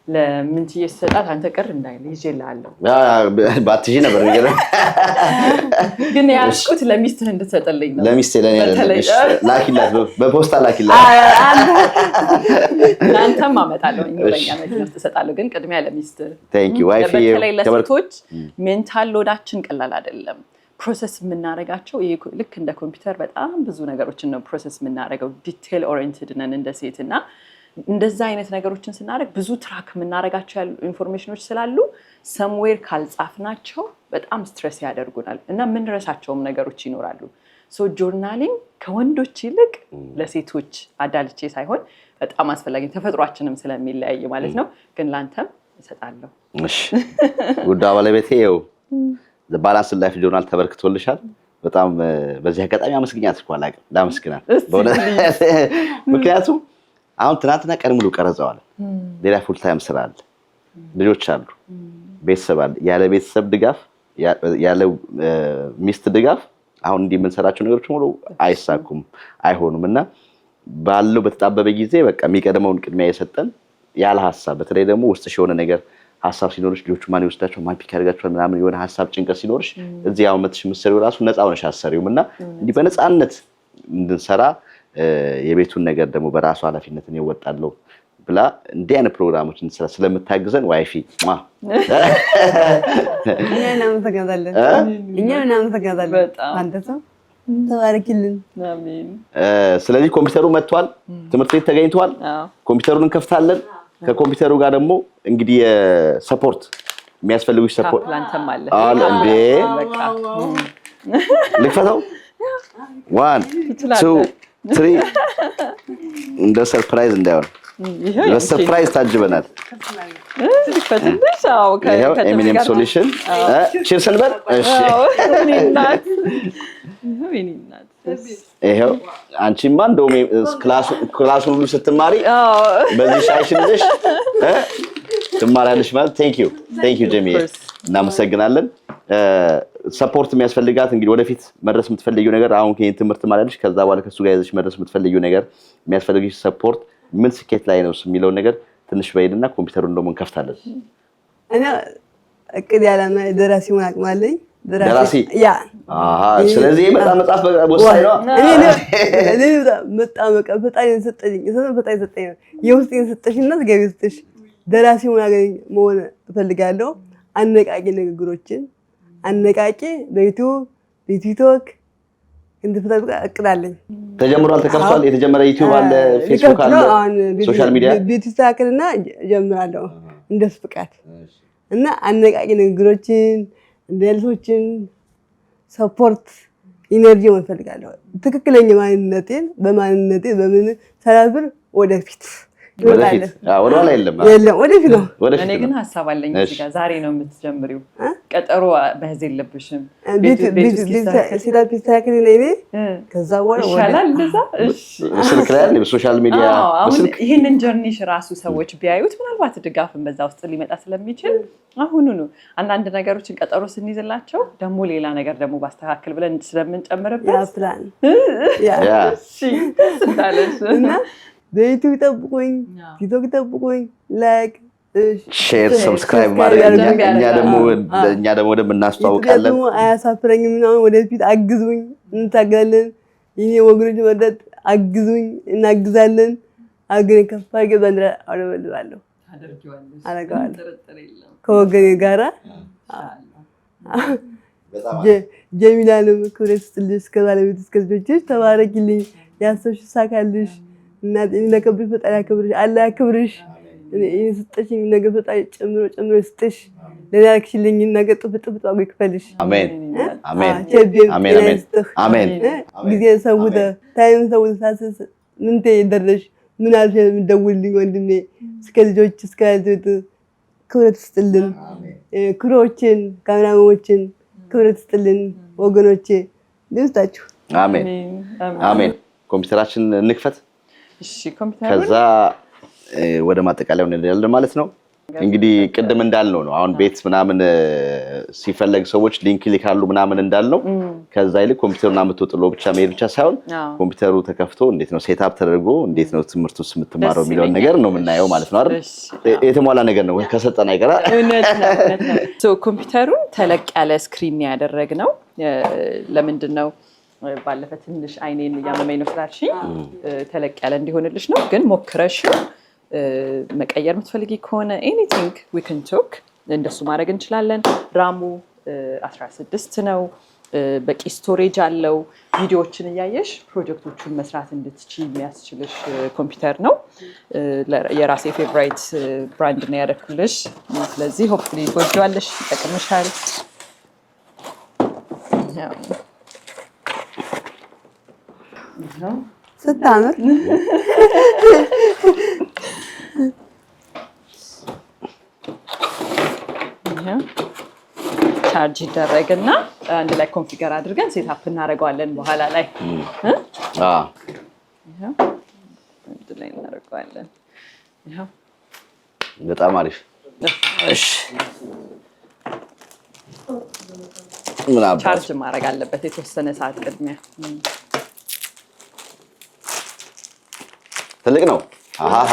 ለምንትዬ ሰጣት አንተ ቀር እንዳይል ይዤልሃለሁ። ባትጂ ነበር ግን ያልኩት ለሚስትህ እንድትሰጥልኝ ነው። ለሚስቴ ለኔ ላኪላት በፖስታ ላኪላት። አንተም አመጣለሁ ወደኛ መድረስ ተሰጣለሁ። ግን ቅድሚያ ለሚስትህ thank you wife በተለይ ለሴቶች ሜንታል ሎዳችን ቀላል አይደለም። ፕሮሰስ የምናረጋቸው ልክ እንደ ኮምፒውተር በጣም ብዙ ነገሮችን ነው ፕሮሰስ የምናረገው። ዲቴል ኦሪየንትድ ነን እንደ ሴትና እንደዛ አይነት ነገሮችን ስናደርግ ብዙ ትራክ የምናረጋቸው ያሉ ኢንፎርሜሽኖች ስላሉ ሰምዌር ካልጻፍናቸው በጣም ስትረስ ያደርጉናል እና የምንረሳቸውም ነገሮች ይኖራሉ። ሶ ጆርናሊንግ ከወንዶች ይልቅ ለሴቶች አዳልቼ ሳይሆን በጣም አስፈላጊ ተፈጥሯችንም ስለሚለያይ ማለት ነው። ግን ላንተም እሰጣለሁ። እሺ ውድ ባለቤቴ ይኸው the balance life journal ተበርክቶልሻል። በጣም በዚህ አጋጣሚ አመስግኛት እኮ አላውቅም ላመስግናት ምክንያቱም አሁን ትናንትና ቀን ሙሉ ቀረጸዋል። ሌላ ፉል ታይም ስራ አለ፣ ልጆች አሉ፣ ቤተሰብ አለ። ያለ ቤተሰብ ድጋፍ ያለ ሚስት ድጋፍ አሁን እንዲህ የምንሰራቸው ነገሮች ሙሉ አይሳኩም አይሆኑምና ባለው በተጣበበ ጊዜ በቃ የሚቀደመውን ቅድሚያ የሰጠን ያለ ሐሳብ በተለይ ደግሞ ውስጥሽ የሆነ ነገር ሐሳብ ሲኖርሽ ልጆቹ ማን ይወስዳቸው ማን ፒክ ያደርጋቸው ምናምን የሆነ ሐሳብ ጭንቀት ሲኖርሽ እዚህ ያው መጥሽ ምሰሪው ራሱ ነፃ ሆነሽ አሰሪውምና እንዲህ በነፃነት እንድንሰራ የቤቱን ነገር ደግሞ በራሱ ኃላፊነትን ይወጣለው ብላ እንዲህ አይነት ፕሮግራሞችን ስለምታግዘን ዋይፊ እኛ እናመሰግናለን አንተ ሰው ተባረክልን። አሜን። ስለዚህ ኮምፒውተሩ መጥቷል፣ ትምህርት ቤት ተገኝቷል። ኮምፒውተሩን እንከፍታለን። ከኮምፒውተሩ ጋር ደግሞ እንግዲህ ሰፖርት የሚያስፈልጉሽ ሰፖርት ላንተም አለ እንዴ በቃ ልክፈተው 1 2 3 እንደ ሰርፕራይዝ እንዳይሆን በሰርፕራይዝ ታጅበናል። ኤሚኒየም ሶሉሽን ቺርስ እንበል። እሺ ይሄው አንቺማ እንደውም ክላሱን ሁሉ ስትማሪ በዚህ ሻይሽን ይዘሽ ትማሪያለሽ ማለት ቴንክ ዩ ጀሚ እናመሰግናለን። ሰፖርት የሚያስፈልጋት እንግዲህ ወደፊት መድረስ የምትፈልጊው ነገር አሁን ከይን ትምህርት ማለልሽ ከዛ በኋላ ከሱ ጋር ይዘሽ መድረስ የምትፈልጊው ነገር የሚያስፈልግሽ ሰፖርት ምን ስኬት ላይ ነው የሚለው ነገር ትንሽ በይልና ኮምፒውተሩን ደግሞ እንከፍታለን። እኔ እቅድ ያለማ ደራሲ ሆነ አቅማለኝ ደራሲ ያ ስለዚህ በጣም መጽሐፍ ወሳኝ ነው። እኔ በጣም በቃ ፈጣሪ ሰጠኝ ፈጣሪ ሰጠኝ የውስጤን ሰጠሽና ገቢ ሰጠሽ ደራሲ ሆነ መሆን እፈልጋለሁ። አነቃቂ ንግግሮችን አነቃቂ በዩቲዩብ በቲክቶክ እንድፈታው እቅዳለኝ። ተጀምሯል፣ ተከፍቷል። የተጀመረ ዩቲዩብ አለ፣ ፌስቡክ አለ፣ ሶሻል ሚዲያ ቢትስታክልና ጀምራለሁ እንደሱ ፍቃድ እና አነቃቂ ንግግሮችን እንደልሶችን ሰፖርት ኢነርጂ እፈልጋለሁ። ትክክለኛ ማንነቴን በማንነቴ በምን ሰላብር ወደፊት ወደኋላ የለም ወደፊት ነው። እኔ ግን ሐሳብ አለኝ እዚህ ጋር ዛሬ ነው የምትጀምሪው። ቀጠሮ በህዝ የለብሽም። ሲታፒ ታክሊ ላይ ከዛ በኋላ ይሻላል እንደዛ። እሺ ስልክ ላይ ያለ ሶሻል ሚዲያ በስልክ ይሄንን ጀርኒሽ ራሱ ሰዎች ቢያዩት ምናልባት ድጋፍን በዛ ውስጥ ሊመጣ ስለሚችል አሁኑኑ አንዳንድ ነገሮችን ቀጠሮ ስንይዝላቸው ደግሞ ሌላ ነገር ደግሞ ባስተካክል ብለን ስለምንጨምርበት ያ ፕላን እሺ ስታለሽ እና በዩቲዩብ ይጠብቁኝ፣ ቲክቶክ ይጠብቁኝ፣ ላይክ ሼር ሰብስክራይብ ማድረግ እኛ ደግሞ ወደ እናስተዋውቃለን። ደግሞ አያሳፍረኝም ነው። ወደፊት አግዙኝ፣ እንታገላለን። ይሄ ወግሮች ወደት አግዙኝ፣ እናግዛለን። አገሬ ከፋይ ገበንድራ አረበልባለሁ አረጋለሁ ከወገኔ ጋራ ጀሚላንም ክብረት ስትልሽ ከባለቤት እስከ ልጆችሽ ተባረኪልኝ፣ ያሰብሽ ሳካልሽ። እናት ለከብር ፈጣሪ ያክብርሽ፣ አላህ ያክብርሽ። እኔ ስጠሽኝ ነገር ፈጣሪ ጨምሮ ይስጥሽ። ለላክሽልኝ ነገር ጥብጥብ ጣው ይክፈልሽ አሜን አሜን አሜን አሜን ጊዜ ሰውተ ታይም ሰውተ ሳስስ ምን ተደረሽ ምን አልፈ ደውልልኝ ወንድሜ እስከ ልጆች እስከ ልጆች ክብረት ስጥልን ክሮችን ካሜራማኖችን ክብረት ስጥልን ወገኖቼ ልስጣችሁ አሜን አሜን ኮምፒውተራችን እንክፈት እሺ ኮምፒውተር ከዛ ወደ ማጠቃለያው እንሄዳለን ማለት ነው እንግዲህ ቅድም እንዳልነው ነው አሁን ቤት ምናምን ሲፈለግ ሰዎች ሊንክ ይልካሉ ምናምን እንዳልነው ከዛ ይልቅ ኮምፒውተሩን አምጥቶ ብቻ መሄድ ብቻ ሳይሆን ኮምፒውተሩ ተከፍቶ እንዴት ነው ሴትአፕ ተደርጎ እንዴት ነው ትምህርቱስ የምትማረው የሚለው ነገር ነው የምናየው ማለት ነው አይደል የተሟላ ነገር ነው ከሰጠና ይቀራ እውነት ነው ሶ ኮምፒውተሩን ተለቅ ያለ ስክሪን ያደረግነው ለምንድን ነው ባለፈ ትንሽ አይኔን ያመመኝ ነው ስላልሽኝ ተለቅ ያለ እንዲሆንልሽ ነው ግን ሞክረሽ መቀየር የምትፈልጊ ከሆነ anything we can talk እንደሱ ማድረግ እንችላለን ራሙ 16 ነው በቂ ስቶሬጅ አለው ቪዲዮዎችን እያየሽ ፕሮጀክቶቹን መስራት እንድትችይ የሚያስችልሽ ኮምፒውተር ነው የራሴ ፌቨራይት ብራንድ ነው ያደረኩልሽ ስለዚህ ሆፕፉሊ ትወጂዋለሽ ይጠቅምሻል ስታምር ቻርጅ ይደረግና አንድ ላይ ኮንፊገር አድርገን ሴትአፕ እናደርገዋለን በኋላ ላይ አንድ ላይ እናደርገዋለን በጣም አሪፍ እሺ ቻርጅ ማድረግ አለበት የተወሰነ ሰዓት ቅድሚያ ትልቅ ነው አሃ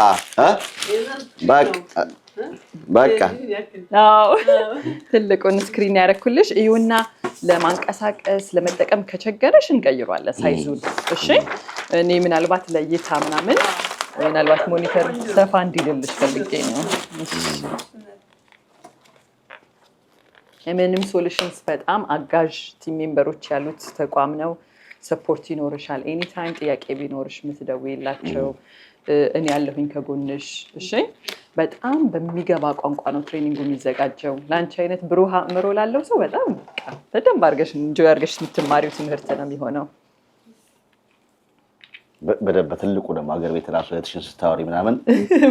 በቃ አዎ ትልቁን ስክሪን ያደረኩልሽ እዩና ለማንቀሳቀስ ለመጠቀም ከቸገረሽ እንቀይሯለን ሳይዙን እሺ እኔ ምናልባት ለይታ ምናምን ምናልባት ሞኒተር ሰፋ እንዲልልሽ ፈልጌ ነው ምንም ሶሉሽንስ በጣም አጋዥ ቲም ሜምበሮች ያሉት ተቋም ነው ሰፖርት ይኖርሻል ኤኒ ታይም ጥያቄ ቢኖርሽ ምትደውይላቸው እኔ ያለሁኝ ከጎንሽ እሺ በጣም በሚገባ ቋንቋ ነው ትሬኒንጉ የሚዘጋጀው ላንቺ አይነት ብሩህ አእምሮ ላለው ሰው በጣም በደንብ አድርገሽ እንጆይ አድርገሽ የምትማሪው ትምህርት ነው የሚሆነው በትልቁ ደግሞ ሀገር ቤት ራሱ ለትሽን ስታወሪ ምናምን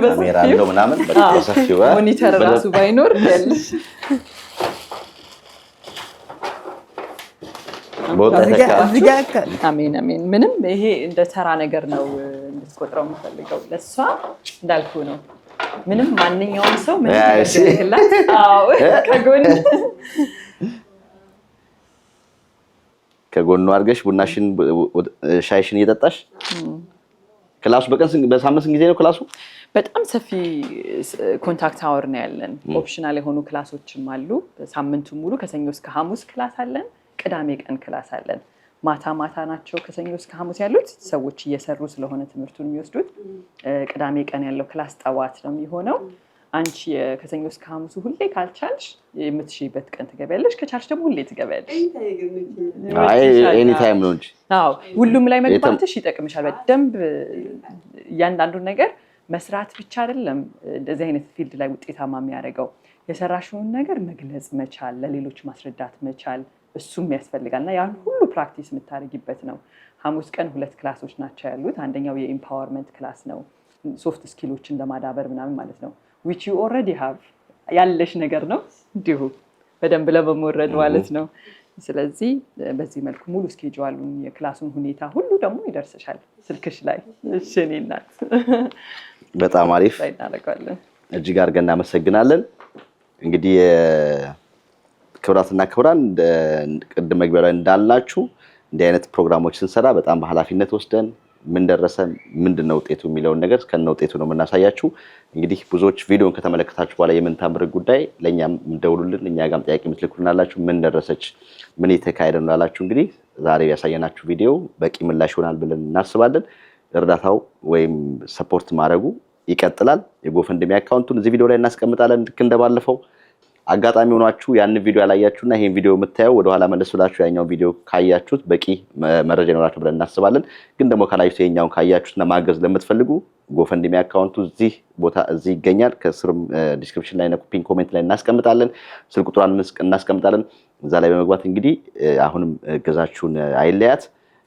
ካሜራ አለው ምናምን በሰፊው ሞኒተር ራሱ ባይኖር ያልሽ አሜን አሜን ምንም ይሄ እንደ ተራ ነገር ነው እንድትቆጥረው የምፈልገው ለሷ እንዳልኩ ነው ምንም ማንኛውም ሰው ምን ያደርግላት ከጎኑ አድርገሽ ቡናሽን ሻይሽን እየጠጣሽ ክላሱ በሳምንት ጊዜ ነው ክላሱ በጣም ሰፊ ኮንታክት አወር ነው ያለን ኦፕሽናል የሆኑ ክላሶችም አሉ ሳምንቱ ሙሉ ከሰኞ እስከ ሐሙስ ክላስ አለን ቅዳሜ ቀን ክላስ አለን ማታ ናቸው ከሰኞ እስከ ሐሙስ ያሉት ሰዎች እየሰሩ ስለሆነ ትምህርቱን የሚወስዱት ቅዳሜ ቀን ያለው ክላስ ጠዋት ነው የሚሆነው አንቺ ከሰኞ እስከ ሐሙስ ሁሌ ካልቻልሽ የምትሽይበት ቀን ትገበያለሽ ከቻልሽ ደግሞ ሁሌ ትገበያለሽ ኤኒ ታይም ነው እንጂ አዎ ሁሉም ላይ መግባትሽ ይጠቅምሻል በደንብ እያንዳንዱን ነገር መስራት ብቻ አይደለም እንደዚህ አይነት ፊልድ ላይ ውጤታማ የሚያደርገው የሰራሽውን ነገር መግለጽ መቻል ለሌሎች ማስረዳት መቻል እሱም ያስፈልጋልና ያን ሁሉ ፕራክቲስ የምታደርጊበት ነው ሐሙስ ቀን 2 ክላሶች ናቸው ያሉት አንደኛው የኢምፓወርመንት ክላስ ነው ሶፍት ስኪሎችን ለማዳበር ምናምን ማለት ነው which you already have ያለሽ ነገር ነው እንዲሁ በደንብ ለመሞረድ ማለት ነው ስለዚህ በዚህ መልኩ ሙሉ ስኬጁሉን የክላሱን ሁኔታ ሁሉ ደግሞ ይደርስሻል ስልክሽ ላይ እሺ እኔናት በጣም አሪፍ እናደርጋለን እጅግ አድርገን እናመሰግናለን እንግዲህ ክብራትና ክብራን ቅድም መግቢያው ላይ እንዳልናችሁ እንዲህ አይነት ፕሮግራሞች ስንሰራ በጣም በኃላፊነት ወስደን ምን ደረሰ ምንድነው ውጤቱ የሚለውን ነገር ከነ ውጤቱ ነው የምናሳያችሁ እንግዲህ ብዙዎች ቪዲዮን ከተመለከታችሁ በኋላ የምንታምር ጉዳይ ለኛም እንደውሉልን እኛ ጋርም ጥያቄ የምትልኩልናላችሁ ምን ደረሰች ምን የተካሄደ ነው ያላችሁ እንግዲህ ዛሬ ያሳየናችሁ ቪዲዮ በቂ ምላሽ ይሆናል ብለን እናስባለን እርዳታው ወይም ሰፖርት ማድረጉ ይቀጥላል የጎፈንድሚ አካውንቱን እዚህ ቪዲዮ ላይ እናስቀምጣለን ልክ እንደባለፈው አጋጣሚ ሆናችሁ ያን ቪዲዮ ያላያችሁና ይሄን ቪዲዮ የምታየው ወደ ኋላ መለስ ብላችሁ ያኛው ቪዲዮ ካያችሁት በቂ መረጃ ይኖራችሁ ብለን እናስባለን። ግን ደግሞ ካላያችሁት የኛውን ካያችሁትና ማገዝ ለምትፈልጉ ጎፈንድሚ አካውንቱ እዚህ ቦታ እዚህ ይገኛል። ከስርም ዲስክሪፕሽን ላይ እና ፒን ኮሜንት ላይ እናስቀምጣለን። ስልክ ቁጥሩን እናስቀምጣለን። እዛ ላይ በመግባት እንግዲህ አሁንም እገዛችሁን አይለያት።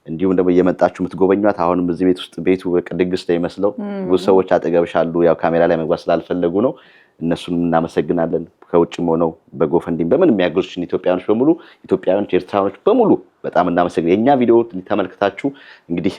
እንዲሁም ደግሞ እየመጣችሁ የምትጎበኟት አሁንም እዚህ ቤት ውስጥ ቤቱ ድግስ ላይ መስለው ብዙ ሰዎች አጠገብሻሉ። ያው ካሜራ ላይ መግባት ስላልፈለጉ ነው። እነሱንም እናመሰግናለን። ከውጭም ሆነው በጎፈንድሚ በምን የሚያገዙችን ኢትዮጵያውያኖች በሙሉ ኢትዮጵያውያኖች፣ ኤርትራውያኖች በሙሉ በጣም እናመሰግናለን። የኛ ቪዲዮ ተመልክታችሁ እንግዲህ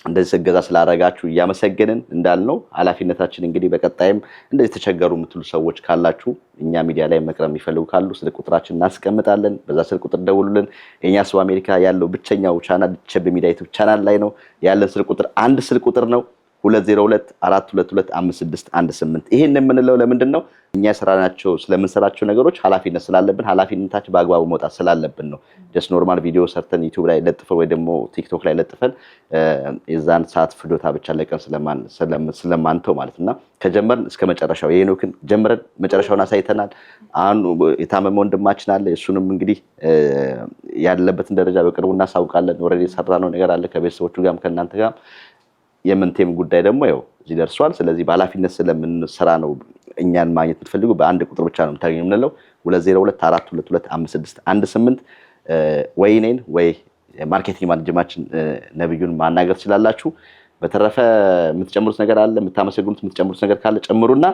እንደዚህ እገዛ ስላደረጋችሁ እያመሰገንን እንዳልነው ኃላፊነታችን እንግዲህ በቀጣይም እንደዚህ ተቸገሩ የምትሉ ሰዎች ካላችሁ እኛ ሚዲያ ላይ መቅረብ የሚፈልጉ ካሉ ስልክ ቁጥራችን እናስቀምጣለን። በዛ ስልክ ቁጥር ደውሉልን። የኛ ሰው አሜሪካ ያለው ብቸኛው ቻናል ቸቤ ሚዲያ ዩቲዩብ ቻናል ላይ ነው ያለን። ስልክ ቁጥር አንድ ስልክ ቁጥር ነው 202-422-5618። ይሄን የምንለው ለምንድን ነው? እኛ ስራናቸው ስለምንሰራቸው ነገሮች ኃላፊነት ስላለብን ኃላፊነታችን በአግባቡ መውጣት ስላለብን ነው። ጀስት ኖርማል ቪዲዮ ሰርተን ዩቲዩብ ላይ ለጥፈን ወይ ደግሞ ቲክቶክ ላይ ለጥፈን የዛን ሰዓት ፍጆታ ብቻ ለቀን ስለማንተው ማለትና ከጀመርን እስከ መጨረሻው የሄኖክን ጀምረን መጨረሻውን አሳይተናል። አሁን የታመመ ወንድማችን አለ። እሱንም እንግዲህ ያለበትን ደረጃ በቅርቡ እናሳውቃለን። ኦልሬዲ የሰራነው ነገር አለ ከቤተሰቦቹ ጋርም ከእናንተ ጋርም። የምንቴም ጉዳይ ደግሞ ያው እዚህ ደርሷል። ስለዚህ በኃላፊነት ስለምንሰራ ነው። እኛን ማግኘት የምትፈልጉ በአንድ ቁጥር ብቻ ነው የምታገኙ የምንለው 202-422-5618 ወይ እኔን ወይ ማርኬቲንግ ማኔጀራችን ነብዩን ማናገር ትችላላችሁ። በተረፈ የምትጨምሩት ነገር አለ፣ የምታመሰግኑት የምትጨምሩት ነገር ካለ ጨምሩና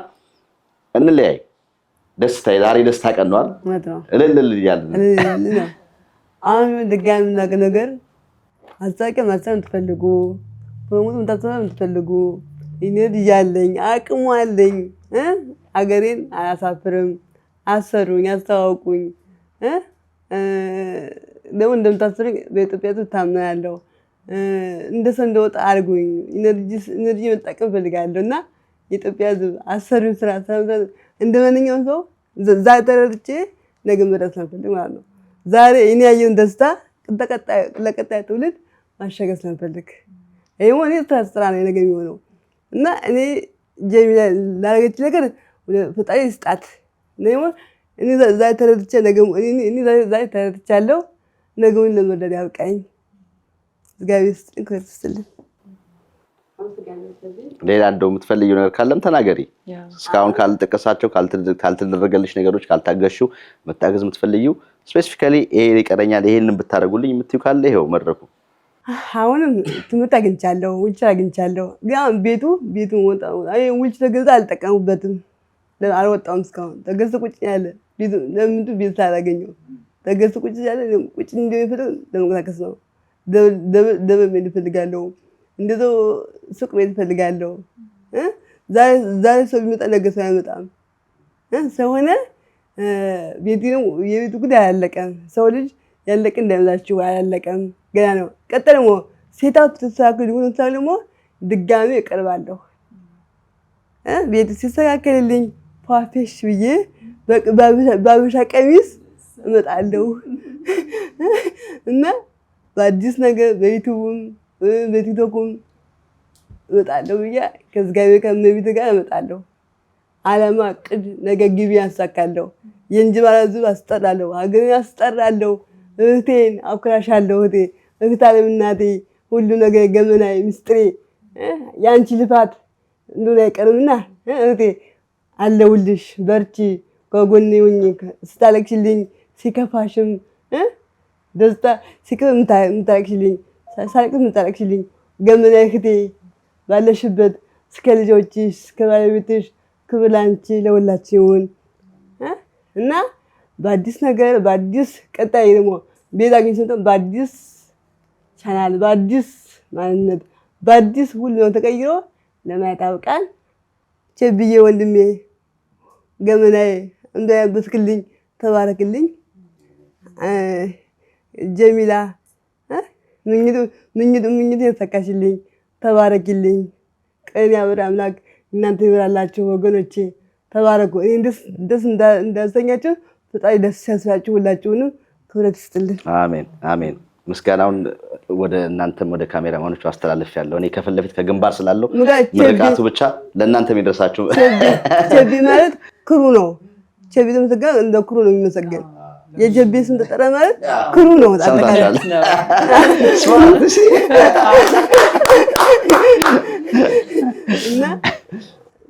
እንለያይ። ደስታ ዛሬ ደስታ ቀን ነው አይደል? እልል እያልን አሁን ድጋሚ ነገር አስታውቂያ ማሰብ ትፈልጉ በሙሉ እንታሰብ ትፈልጉ ኢነርጂ ያለኝ አቅሙ አለኝ አገሬን አያሳፍርም። አሰሩኝ፣ አስተዋውቁኝ። ደግሞ እንደምታስሩኝ በኢትዮጵያ ታምናለሁ። እንደሰው እንደወጣ አድርጉኝ። ኢነርጂ መጠቀም እፈልጋለሁ እና የኢትዮጵያ ሕዝብ አሰሩኝ። ስራ እንደ ማንኛውም ሰው ዛሬ ተረድቼ ነገ መድረስ ስለምፈልግ ማለት ነው። ዛሬ እኔ ያየውን ደስታ ለቀጣይ ትውልድ ማሻገር ስለምፈልግ ይሄ ሆነ ተስራ ነው ነገር የሚሆነው እና እኔ ጀሚላ ላረገች ነገር ፈጣሪ ይስጣት ነው። እኔ ዛሬ ተረድቼ ነገ እኔ ዛሬ ተረድቻለሁ። ነገውን ለመረዳት ያብቃኝ። እግዚአብሔር ይስጥልኝ። ክርስቶስልን ሌላ እንደው የምትፈልጊው ነገር ካለም ተናገሪ። እስካሁን ካልተጠቀሳቸው ካልተደረገልሽ ነገሮች ካልታገሽው መታገዝ የምትፈልጊው ስፔሲፊካሊ ይሄ ይቀረኛል ይሄንን ብታረጉልኝ የምትይው ካለ ይሄው መድረኩ። አሁንም ትምህርት አግኝቻለሁ፣ ውጭ አግኝቻለሁ። ግን ቤቱ ወጣው አይ ውጭ ተገዛ አልጠቀሙበትም። አልወጣውም እስካሁን ተገዝቶ ቁጭ ያለ ቤቱ ለምንዱ ቤት አላገኘው ተገዝቶ ቁጭ ያለ ቁጭ እንደሚፈልግ ለመንቀሳቀስ ነው። ደበብ ምን ይፈልጋለሁ እንደው ሱቅ ቤት ይፈልጋለሁ። ዛሬ ሰው ቢመጣ ነገ ሰው አይመጣም። ሰውነ ቤቱ ነው የቤቱ ጉዳይ አላለቀም። ሰው ልጅ ያለቀ እንደምላችሁ አላለቀም ገና ነው። ቀጥለሞ ሴታው ተሳክሉ ይሁን ታልሞ ድጋሚ እቀርባለሁ። ቤቱ ሲስተካከልልኝ ፋፌሽ ብዬ ባበሻ ቀሚስ እመጣለሁ እና በአዲስ ነገር በዩቲዩብም በቲክቶክም እመጣለሁ ብዬ ከዝጋቤ ከመቤት ጋር እመጣለሁ። ዓላማ ቅድ ነገ ግቢ ያሳካለሁ። የእንጅባራ ሕዝብ አስጠራለሁ፣ ሀገሬን አስጠራለሁ። እህቴን አኩራሻለሁ። እህት ዓለም እናቴ ሁሉ ነገር ገመናዬ ምስጥሬ ያንቺ ልፋት እንደሆነ አይቀርምና እህቴ አለሁልሽ፣ በርቺ፣ ከጎኔ ሁኚ። ስታለቅሽልኝ ሲከፋሽም ደስታ ሲከፋ የምታለቅሽልኝ ሳልቅስ የምታለቅሽልኝ ገመናዬ እህቴ ባለሽበት እስከ ልጆችሽ እስከ ባለቤትሽ ክብር ላንቺ ለሁላችን ይሁን እና በአዲስ ነገር በአዲስ ቀጣይ ደግሞ ቤት አግኝተን በአዲስ ቻናል በአዲስ ማንነት በአዲስ ሁሉ ነው ተቀይሮ ለማየት አብቃን። ቸብዬ ወንድሜ ገመናዬ እንዳያበስክልኝ ተባረክልኝ። ጀሚላ ምኝቱ የተሳካሽልኝ ተባረክልኝ። ቀን ያብራ አምላክ እናንተ ይብራላችሁ ወገኖቼ ተባረኩ። እኔ ደስ እንዳሰኛችሁ ፈጣሪ ደስ ያስላችሁ ሁላችሁንም ክብረት ይስጥልን። አሜን አሜን። ምስጋናውን ወደ እናንተም ወደ ካሜራማኖቹ አስተላልፌያለሁ። እኔ ከፊት ለፊት ከግንባር ስላለው ምርቃቱ ብቻ ለእናንተም ይደርሳችሁ። ቸቢ ማለት ክሩ ነው። ቸቤ ተመሰገነ እንደ ኩሩ ነው የሚመሰገን የጀቤ ስም ተጠራ ማለት ኩሩ ነው አጠቃላይ እና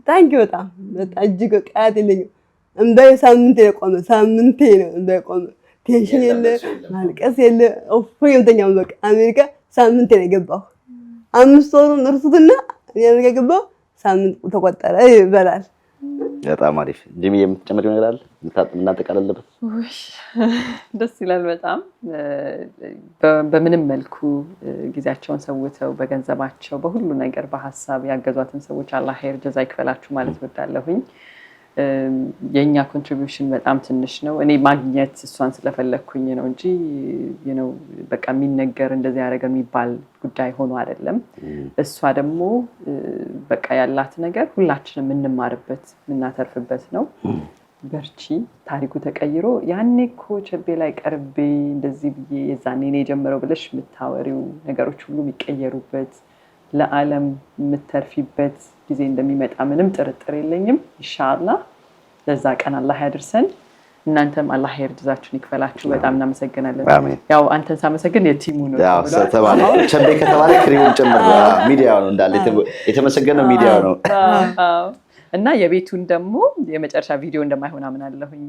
ታንኪ በጣም እጅግ ቃያት የለኝም እንዳይ ሳምንቴ የቆመ ሳምንቴ ነው እንዳይቆመ ቴንሽን የለ ማልቀስ የለ እፎይምተኛው በቃ አሜሪካ ሳምንቴ ነው የገባው 5 ወሩን እርሱትና የገባው ሳምንት ተቆጠረ ይበላል በጣም አሪፍ ጂሚ የምትጨምሪው ነገር አለ እናጠቃለልበት ደስ ይላል በጣም በምንም መልኩ ጊዜያቸውን ሰውተው በገንዘባቸው በሁሉ ነገር በሐሳብ ያገዟትን ሰዎች አላህ ኸይር ጀዛ ይክፈላችሁ ማለት ወዳለሁኝ የኛ ኮንትሪቢዩሽን በጣም ትንሽ ነው እኔ ማግኘት እሷን ስለፈለኩኝ ነው እንጂ በቃ የሚነገር እንደዚህ ያደረገ የሚባል ጉዳይ ሆኖ አይደለም እሷ ደግሞ በቃ ያላት ነገር ሁላችንም እንማርበት እናተርፍበት ነው በርቺ ታሪኩ ተቀይሮ ያኔ እኮ ቸቤ ላይ ቀርቤ እንደዚህ ብዬ የዛኔ ነው የጀመረው ብለሽ የምታወሪው ነገሮች ሁሉ የሚቀየሩበት ለዓለም የምትተርፊበት ጊዜ እንደሚመጣ ምንም ጥርጥር የለኝም ኢንሻአላህ ለዛ ቀን አላህ ያድርሰን እናንተም አላህ ይርዳችሁ ይክፈላችሁ በጣም እናመሰግናለን ያው አንተን ሳመሰግን የቲሙ ነው ያው ተባለ ቸቤ ከተባለ ክሪውን ጨምር ሚዲያው ነው እንዳለ የተመሰገነው ሚዲያው ነው እና የቤቱን ደግሞ የመጨረሻ ቪዲዮ እንደማይሆን አምናለሁኝ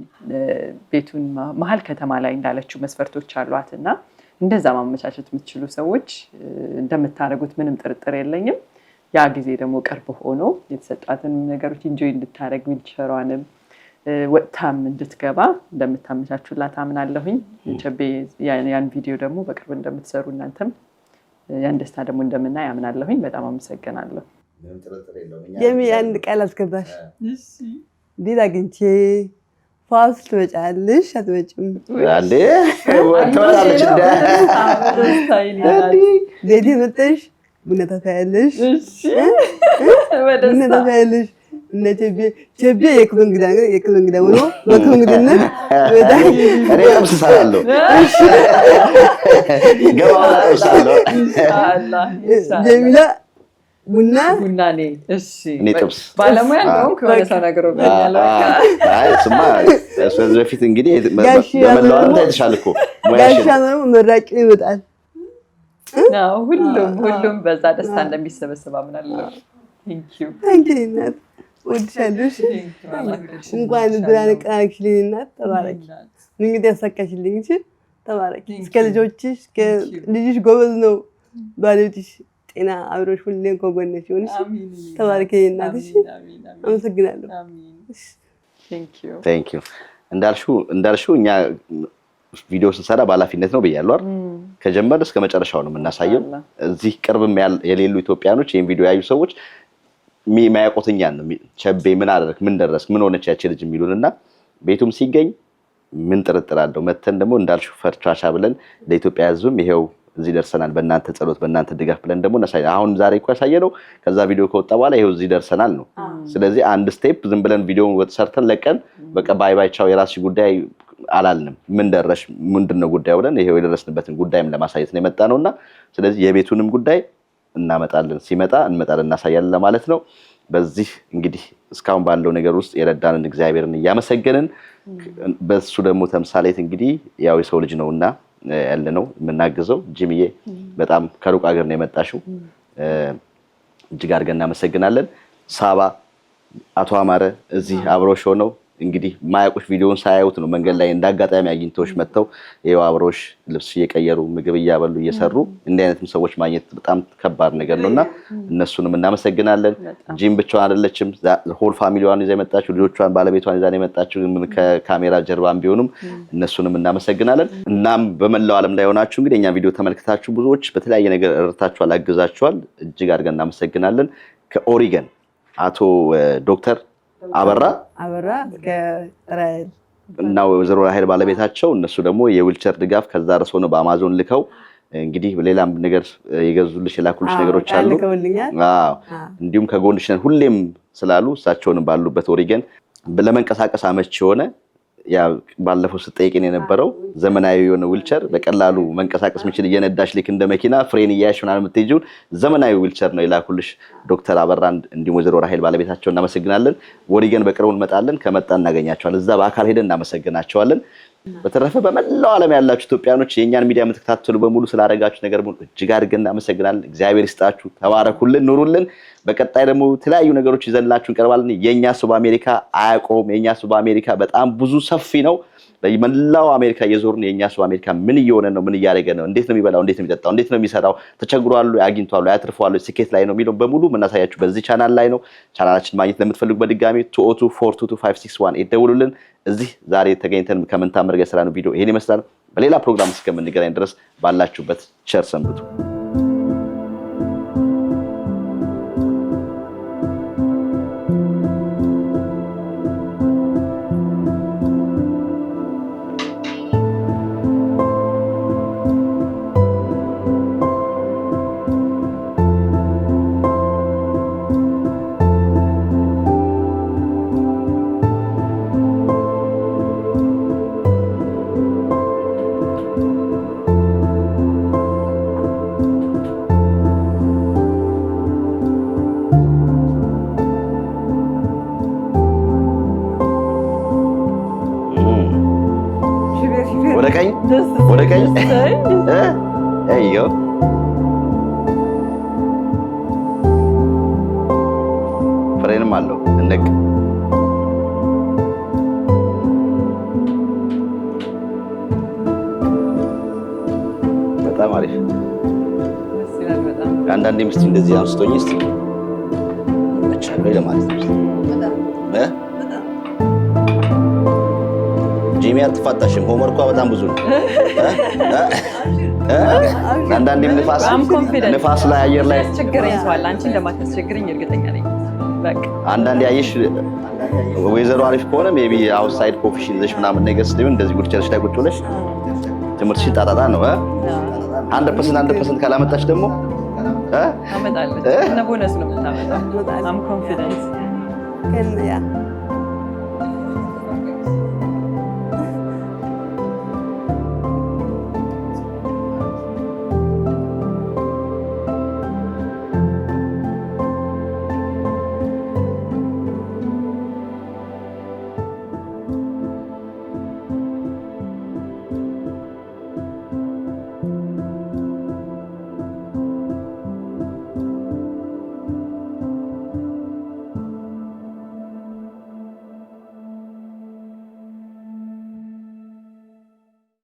ቤቱን መሀል ከተማ ላይ እንዳለችው መስፈርቶች አሏትና እንደዛ ማመቻቸት የምትችሉ ሰዎች እንደምታረጉት ምንም ጥርጥር የለኝም ያ ጊዜ ደግሞ ቅርብ ሆኖ የተሰጣትን ነገሮች ኢንጆይ እንድታረግ ዊልቸሯንም ወጣም እንድትገባ እንደምታመቻቹላት አምናለሁኝ ቸቤ ያን ቪዲዮ ደግሞ በቅርብ እንደምትሰሩ እናንተም ያን ደስታ ደግሞ እንደምናይ አምናለሁኝ በጣም አመሰግናለሁ ጀሚ አንድ ቃል አስገባሽ ዲዳ ግንቼ ፋስ ትወጫለሽ አትወጭም አንዴ ወጣለች እንደ ዴዲ መጥተሽ ቡና ታፈያለሽ ቡና ታፈያለሽ እና ቸቤ የክብር እንግዳ ሆኖ በክብር እንግድነት እኔ ጥብስ እሰራለሁ ገባው ኢንሻአላህ ጀሚላ ቡና ነኝ እሺ እኔ ጥብስ ባለሙያ እንደሆንኩ የሆነ ሰው ነግሮኛል አይ ስማ ስለዚህ በፊት እንግዲህ በመላው ዓለም ታይተሻል እኮ ጋሻ ነው መራቂ ይመጣል ነው ሁሉም በዛ ደስታ እንደሚሰበሰብ አምናለሁ ታንኪ እናት ወድሻለሽ እንኳን ብራን ቃልሽልኝ እናት ተባረኪ እንግዲህ ያሳካሽልኝ እንጂ ተባረኪ እስከ ልጆችሽ ልጅሽ ጎበዝ ነው ባለቤትሽ ጤና አብሮሽ ሁሌም ከጎንሽ ይሁንሽ ተባረኪ እናትሽ አመሰግናለሁ ቴንክ ዩ እንዳልሽው እኛ ቪዲዮ ስንሰራ ባላፊነት ነው በያለው አይደል ከጀመረ እስከ መጨረሻው ነው የምናሳየው እዚህ ቅርብም የሌሉ ኢትዮጵያኖች ይሄን ቪዲዮ ያዩ ሰዎች የሚያቆተኛን ቸቤ ምን አደረክ ምን ደረስክ ምን ሆነች ያቺ ልጅ የሚሉንና ቤቱም ሲገኝ ምን ጥርጥር አለው መተን ደግሞ እንዳልሽው ፈርቻሻ ብለን ለኢትዮጵያ ህዝብም ይሄው እዚህ ደርሰናል በእናንተ ጸሎት በእናንተ ድጋፍ ብለን ደግሞ አሁን ዛሬ እኮ ያሳየነው ከዛ ቪዲዮ ከወጣ በኋላ ይሄው እዚህ ደርሰናል ነው ስለዚህ አንድ ስቴፕ ዝም ብለን ቪዲዮውን ወጥሰርተን ለቀን በቃ ባይ ባይ ቻው የራስሽ ጉዳይ አላልንም ምን ደረሽ ምንድነው ጉዳዩ ብለን ይሄው የደረስንበትን ጉዳይም ለማሳየት ነው የመጣነውና ስለዚህ የቤቱንም ጉዳይ እናመጣለን ሲመጣ እንመጣለን እናሳያለን ለማለት ነው በዚህ እንግዲህ እስካሁን ባለው ነገር ውስጥ የረዳንን እግዚአብሔርን ያመሰገንን በሱ ደግሞ ተምሳሌት እንግዲህ ያው የሰው ልጅ ነውና ያለነው የምናግዘው ጂሚዬ በጣም ከሩቅ ሀገር ነው የመጣሽው እጅግ አድርገን እናመሰግናለን ሳባ አቶ አማረ እዚህ አብሮሽ ሆነው እንግዲህ ማያውቁሽ ቪዲዮውን ሳያዩት ነው መንገድ ላይ እንዳጋጣሚ አግኝተውሽ መጥተው ይሄው አብሮሽ ልብስ እየቀየሩ ምግብ እያበሉ እየሰሩ እንዲህ አይነትም ሰዎች ማግኘት በጣም ከባድ ነገር ነውና እነሱንም እናመሰግናለን ጂም ብቻዋን አይደለችም ሆል ፋሚሊዋን ይዛ የመጣችው ልጆቿን ባለቤቷን ይዛ የመጣችው ከካሜራ ጀርባም ቢሆንም እነሱንም እናመሰግናለን እናም በመላው ዓለም ላይ ሆናችሁ እንግዲህ እኛ ቪዲዮ ተመልክታችሁ ብዙዎች በተለያየ ነገር እርታችኋል አግዛችኋል እጅግ አድርገን እናመሰግናለን ከኦሪገን አቶ ዶክተር አበራ ከእስራኤል እና ወይዘሮ ራሄል ባለቤታቸው እነሱ ደግሞ የዊልቸር ድጋፍ ከዛ ርሶ ነው በአማዞን ልከው እንግዲህ ሌላም ነገር የገዙልሽ የላኩልሽ ነገሮች አሉ እንዲሁም ከጎንሽ ነን ሁሌም ስላሉ እሳቸውንም ባሉበት ኦሪገን ለመንቀሳቀስ አመች ሆነ ያ ባለፈው ስጠይቅን የነበረው ዘመናዊ የሆነ ዊልቸር በቀላሉ መንቀሳቀስ የሚችል እየነዳሽ ልክ እንደ መኪና ፍሬን እያያሽ ምናምን የምትሄጂው ዘመናዊ ዊልቸር ነው የላኩልሽ ዶክተር አበራ እንዲሁም ወይዘሮ ራሄል ባለቤታቸው እናመሰግናለን። ወዲገን በቅርቡ እንመጣለን። ከመጣ እናገኛቸዋለን። እዛ በአካል ሄደን እናመሰግናቸዋለን። በተረፈ በመላው ዓለም ያላችሁ ኢትዮጵያኖች የኛን ሚዲያ የምትከታተሉ በሙሉ ስላደረጋችሁ ነገር ሙሉ እጅግ አድርገን እናመሰግናለን። እግዚአብሔር ይስጣችሁ፣ ተባረኩልን፣ ኑሩልን። በቀጣይ ደግሞ የተለያዩ ነገሮች ይዘንላችሁ እንቀርባለን። የኛ ሰው በአሜሪካ አያቆም። የኛ ሰው በአሜሪካ በጣም ብዙ ሰፊ ነው። በመላው አሜሪካ እየዞርን የኛ ሰው አሜሪካ ምን እየሆነ ነው፣ ምን እያደረገ ነው፣ እንዴት ነው የሚበላው፣ እንዴት ነው የሚጠጣው፣ እንዴት ነው የሚሰራው፣ ተቸግሯል፣ አግኝቷል፣ ያትርፏል፣ ስኬት ላይ ነው የሚለው በሙሉ የምናሳያችሁ በዚህ ቻናል ላይ ነው። ቻናላችን ማግኘት ለምትፈልጉ በድጋሚ 202422561 ይደውሉልን። እዚህ ዛሬ ተገኝተን ከመንታመር ጋር የሰራነው ቪዲዮ ይሄን ይመስላል። በሌላ ፕሮግራም እስከምንገናኝ ድረስ ባላችሁበት ቸር ሰንብቱ። ወደ ቀኝ አይዮ ፍሬንም አለው እንቅ በጣም አሪፍ አንዳንዴ ምስቲ እንደዚህ አንስቶኝ እስቲ እቻለሁ ለማለት ነው። ጂሚ አትፋታሽም። ሆምወርኳ በጣም ብዙ ነው። አንዳንዴም ንፋስ ላይ አየር ላይ አስቸግረኝ ሰዋል። አንቺ እንደማታስቸግረኝ እርግጠኛ ነኝ። በቃ አንዳንዴ አየሽ ወይዘሮ አሪፍ ከሆነ ሜቢ አውትሳይድ ኮፊሽን ይዘሽ ምናምን ነገር ስለምን እንደዚህ ጉርቻሽ ላይ ቁጭ ብለሽ ትምህርትሽን ጣጣጣ ነው 100% ካላመጣሽ ደግሞ አመጣለች። እና ቦነስ ነው የምታመጣው። አም ኮንፊደንስ